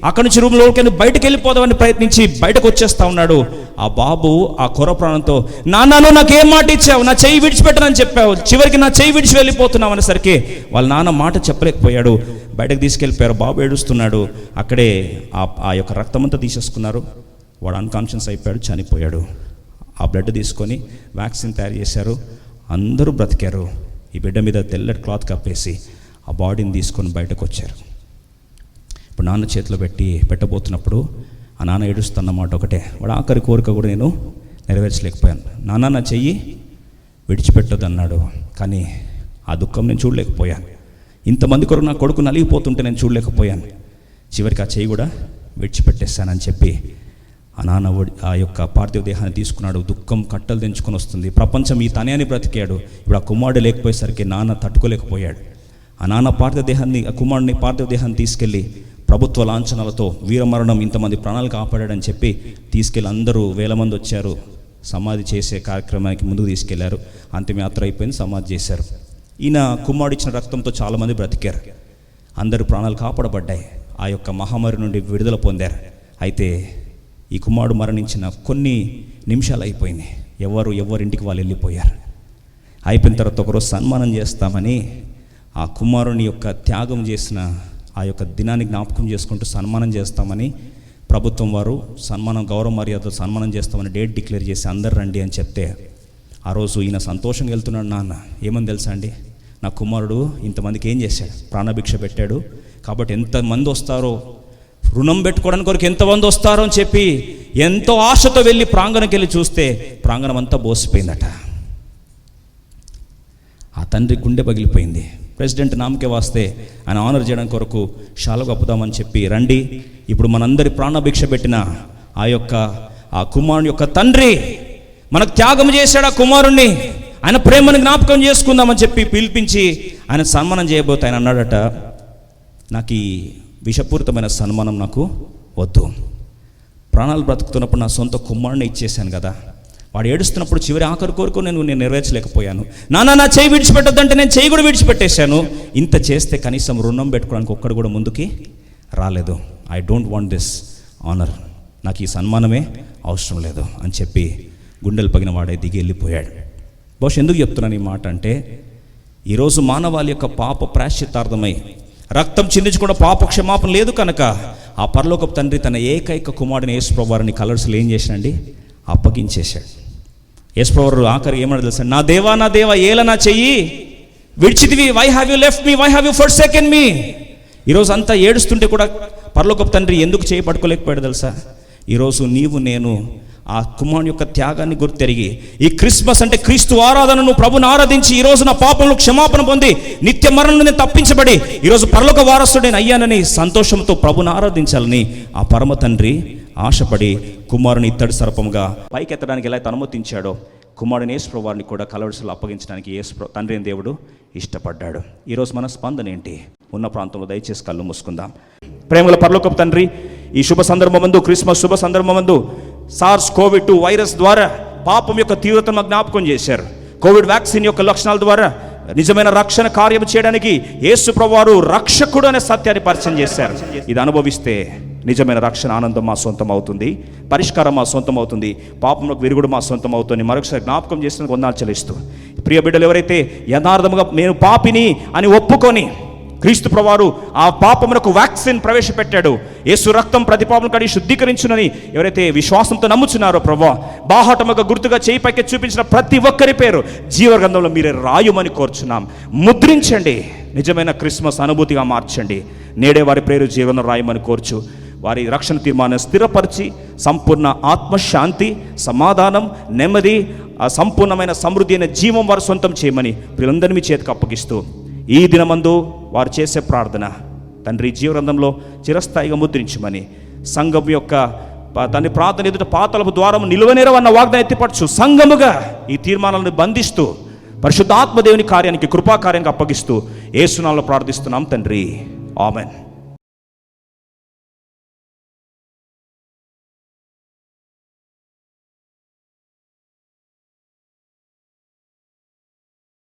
అక్కడి నుంచి రూమ్లోకి బయటకు వెళ్ళిపోదామని ప్రయత్నించి బయటకు వచ్చేస్తా ఉన్నాడు. ఆ బాబు ఆ కొర ప్రాణంతో, నాన్నను నాకేం మాట ఇచ్చావు, నా చెయ్యి విడిచిపెట్టనని చెప్పావు, చివరికి నా చెయ్యి విడిచి వెళ్ళిపోతున్నావు అనేసరికి వాళ్ళ నాన్న మాట చెప్పలేకపోయాడు. బయటకు తీసుకెళ్ళిపోయారు. బాబు ఏడుస్తున్నాడు. అక్కడే ఆ యొక్క రక్తం అంతా తీసేసుకున్నారు. వాడు అన్కాన్షియస్ అయిపోయాడు, చనిపోయాడు. ఆ బ్లడ్ తీసుకొని వ్యాక్సిన్ తయారు చేశారు. అందరూ బ్రతికారు. ఈ బిడ్డ మీద తెల్లటి క్లాత్ కప్పేసి ఆ బాడీని తీసుకొని బయటకు వచ్చారు. ఇప్పుడు నాన్న చేతిలో పెట్టబోతున్నప్పుడు ఆ నాన్న ఏడుస్తున్నమాట ఒకటే, వాడు ఆఖరి కోరిక కూడా నేను నెరవేర్చలేకపోయాను. నాన్న నా చెయ్యి విడిచిపెట్టొద్దు అన్నాడు, కానీ ఆ దుఃఖం నేను చూడలేకపోయాను. ఇంతమంది కొరకు నా కొడుకు నలిగిపోతుంటే నేను చూడలేకపోయాను. చివరికి ఆ చెయ్యి కూడా విడిచిపెట్టేశానని చెప్పి ఆ నాన్న ఆ యొక్క పార్థివ దేహాన్ని తీసుకున్నాడు. దుఃఖం కట్టలు తెంచుకొని వస్తుంది. ప్రపంచం ఈ తనయాన్ని బ్రతికాడు. ఇప్పుడు ఆ కుమారుడు లేకపోయేసరికి నాన్న తట్టుకోలేకపోయాడు. ఆ నాన్న ఆ కుమారుడిని పార్థివ దేహాన్ని తీసుకెళ్ళి ప్రభుత్వ లాంఛనాలతో వీరమరణం, ఇంతమంది ప్రాణాలు కాపాడాడని చెప్పి తీసుకెళ్ళి అందరూ వేల మంది వచ్చారు. సమాధి చేసే కార్యక్రమానికి ముందుకు తీసుకెళ్లారు. అంతిమయాత్ర అయిపోయింది, సమాధి చేశారు. ఈయన కుమారుడు ఇచ్చిన రక్తంతో చాలామంది బ్రతికారు. అందరూ ప్రాణాలు కాపాడబడ్డాయి. ఆ యొక్క మహమ్మారి నుండి విడుదల పొందారు. అయితే ఈ కుమారుడు మరణించిన కొన్ని నిమిషాలు అయిపోయింది. ఎవరింటికి వాళ్ళు వెళ్ళిపోయారు. అయిపోయిన తర్వాత ఒకరోజు సన్మానం చేస్తామని ఆ కుమారుని యొక్క త్యాగం చేసిన ఆ యొక్క దినాన్ని జ్ఞాపకం చేసుకుంటూ సన్మానం చేస్తామని ప్రభుత్వం వారు గౌరవ మర్యాదతో సన్మానం చేస్తామని డేట్ డిక్లేర్ చేసి అందరు రండి అని చెప్తే ఆ రోజు ఈయన సంతోషంగా వెళ్తున్నాడు. నాన్న ఏమని తెలుసా అండి, నా కుమారుడు ఇంతమందికి ఏం చేశాడు, ప్రాణభిక్ష పెట్టాడు కాబట్టి ఎంతమంది వస్తారో, రుణం పెట్టుకోవడానికి కొరకు ఎంతమంది వస్తారో అని చెప్పి ఎంతో ఆశతో వెళ్ళి ప్రాంగణంకి వెళ్ళి చూస్తే ప్రాంగణం అంతా బోసిపోయిందట. ఆ తండ్రి గుండె పగిలిపోయింది. ప్రెసిడెంట్ నామకే వాస్తే ఆయన ఆనర్ చేయడం కొరకు శాలువ కప్పుదామని చెప్పి రండి, ఇప్పుడు మనందరి ప్రాణభిక్ష పెట్టిన ఆ కుమారుని యొక్క తండ్రి మనకు త్యాగం చేశాడు. ఆ కుమారుణ్ణి ఆయన ప్రేమను జ్ఞాపకం చేసుకుందామని చెప్పి పిలిపించి ఆయన సన్మానం చేయబోతే ఆయన అన్నాడట, నాకు ఈ విషపూరితమైన సన్మానం నాకు వద్దు. ప్రాణాలు బ్రతుకుతున్నప్పుడు నా సొంత కుమారుని ఇచ్చేసాను కదా, వాడు ఏడుస్తున్నప్పుడు చివరి ఆఖరి కోరిక నేను నెరవేర్చలేకపోయాను. నా చేయి విడిచిపెట్టొద్దంటే నేను చేయి కూడా విడిచిపెట్టేశాను. ఇంత చేస్తే కనీసం రుణం పెట్టుకోవడానికి ఒక్కడు కూడా ముందుకి రాలేదు. I don't want this honour, నాకు ఈ సన్మానమే అవసరం లేదు అని చెప్పి గుండెలు పగిన వాడే దిగి వెళ్ళిపోయాడు. బహుశా ఎందుకు చెప్తున్నాను ఈ మాట అంటే, ఈరోజు మానవాళి యొక్క పాప ప్రాయశ్చిత్తార్థమై రక్తం చిందించకుండా పాప క్షమాపణ లేదు కనుక ఆ పరలోకపు తండ్రి తన ఏకైక కుమారుని యేసుప్రభువు వారిని కలర్స్లో ఏం చేశాడండి, అప్పగించేశాడు. యేసుప్రభువు ఆఖరి ఏమన్నా తెలుసా, నా దేవా ఏల నా చెయ్యి విడిచితివి, why have you left me, why have you forsaken me. ఈరోజు అంతా ఏడుస్తుంటే కూడా పరలోకపు తండ్రి ఎందుకు చేయి పట్టుకోలేకపోయాడు తెలుసా? ఈరోజు నీవు నేను ఆ కుమారుని యొక్క త్యాగాన్ని గుర్తెరిగి ఈ క్రిస్మస్ అంటే క్రీస్తు ఆరాధనను ప్రభుని ఆరాధించి ఈరోజు నా పాపంలో క్షమాపణ పొంది నిత్య మరణం నుండి తప్పించబడి ఈరోజు పరలోక వారసుడైన అయ్యానని సంతోషంతో ప్రభుని ఆరాధించాలని ఆ పరమ తండ్రి ఆశపడి కుమారుని ఇత్తడి సర్పంగా పైకెత్తడానికి ఎలా అయితే అనుమతించాడో కుమారుని యేసుప్రభువు వారిని కూడా కలవరిసలో అప్పగించడానికి తండ్రి అయిన దేవుడు ఇష్టపడ్డాడు. ఈరోజు మన స్పందన ఏంటి? ఉన్న ప్రాంతంలో దయచేసి కళ్ళు మూసుకుందాం. ప్రేమల పరలోకపు తండ్రి, ఈ శుభ సందర్భమందు, క్రిస్మస్ శుభ సందర్భమందు SARS-CoV-2 వైరస్ ద్వారా పాపం యొక్క తీవ్రతను జ్ఞాపకం చేశారు. కోవిడ్ వ్యాక్సిన్ యొక్క లక్షణాల ద్వారా నిజమైన రక్షణ కార్యం చేయడానికి యేసు ప్రభువారు రక్షకుడు అనే సత్యాన్ని పరిచయం చేశారు. ఇది అనుభవిస్తే నిజమైన రక్షణ ఆనందం మా సొంతం అవుతుంది, పరిష్కారం మా సొంతం అవుతుంది, పాపంలోకి విరుగుడు మా సొంతం అవుతుంది. మరొకసారి జ్ఞాపకం చేసిన వందనాలు చెల్లిస్తూ, ప్రియ బిడ్డలు ఎవరైతే యథార్థముగా నేను పాపిని అని ఒప్పుకొని క్రీస్తు ప్రభువారు ఆ పాపమునకు వ్యాక్సిన్ ప్రవేశపెట్టాడు, యేసు రక్తం ప్రతి పాపం కడిగి శుద్ధీకరించునని ఎవరైతే విశ్వాసంతో నమ్ముచున్నారో ప్రభువా, బాహాటముగా గుర్తుగా చేయి పైకి చూపించిన ప్రతి ఒక్కరి పేరు జీవగ్రంథంలో మీరే రాయుమని కోరుచున్నాం. ముద్రించండి, నిజమైన క్రిస్మస్ అనుభూతిగా మార్చండి. నేడే వారి పేరు జీవనం రాయమని కోర్చు వారి రక్షణ తీర్మానం స్థిరపరిచి సంపూర్ణ ఆత్మశాంతి, సమాధానం, నెమ్మది, ఆ సంపూర్ణమైన సమృద్ధి అయిన జీవం వారు సొంతం చేయమని వీళ్ళందరినీ మీ చేతికి అప్పగిస్తూ ఈ దినమందు వారు చేసే ప్రార్థన తండ్రి జీవగ్రంథంలో చిరస్థాయిగా ముద్రించమని, సంఘం యొక్క తండ్రి ప్రార్థన ఎదుట పాతాళపు ద్వారము నిలువనేరవన్న వాగ్దానం ఎత్తిపరచు సంఘముగా ఈ తీర్మానాలను బంధిస్తూ పరిశుద్ధాత్మ దేవుని కార్యానికి, కృపాకార్యానికి అప్పగిస్తూ యేసు నామములో ప్రార్థిస్తున్నాం తండ్రి. ఆమెన్.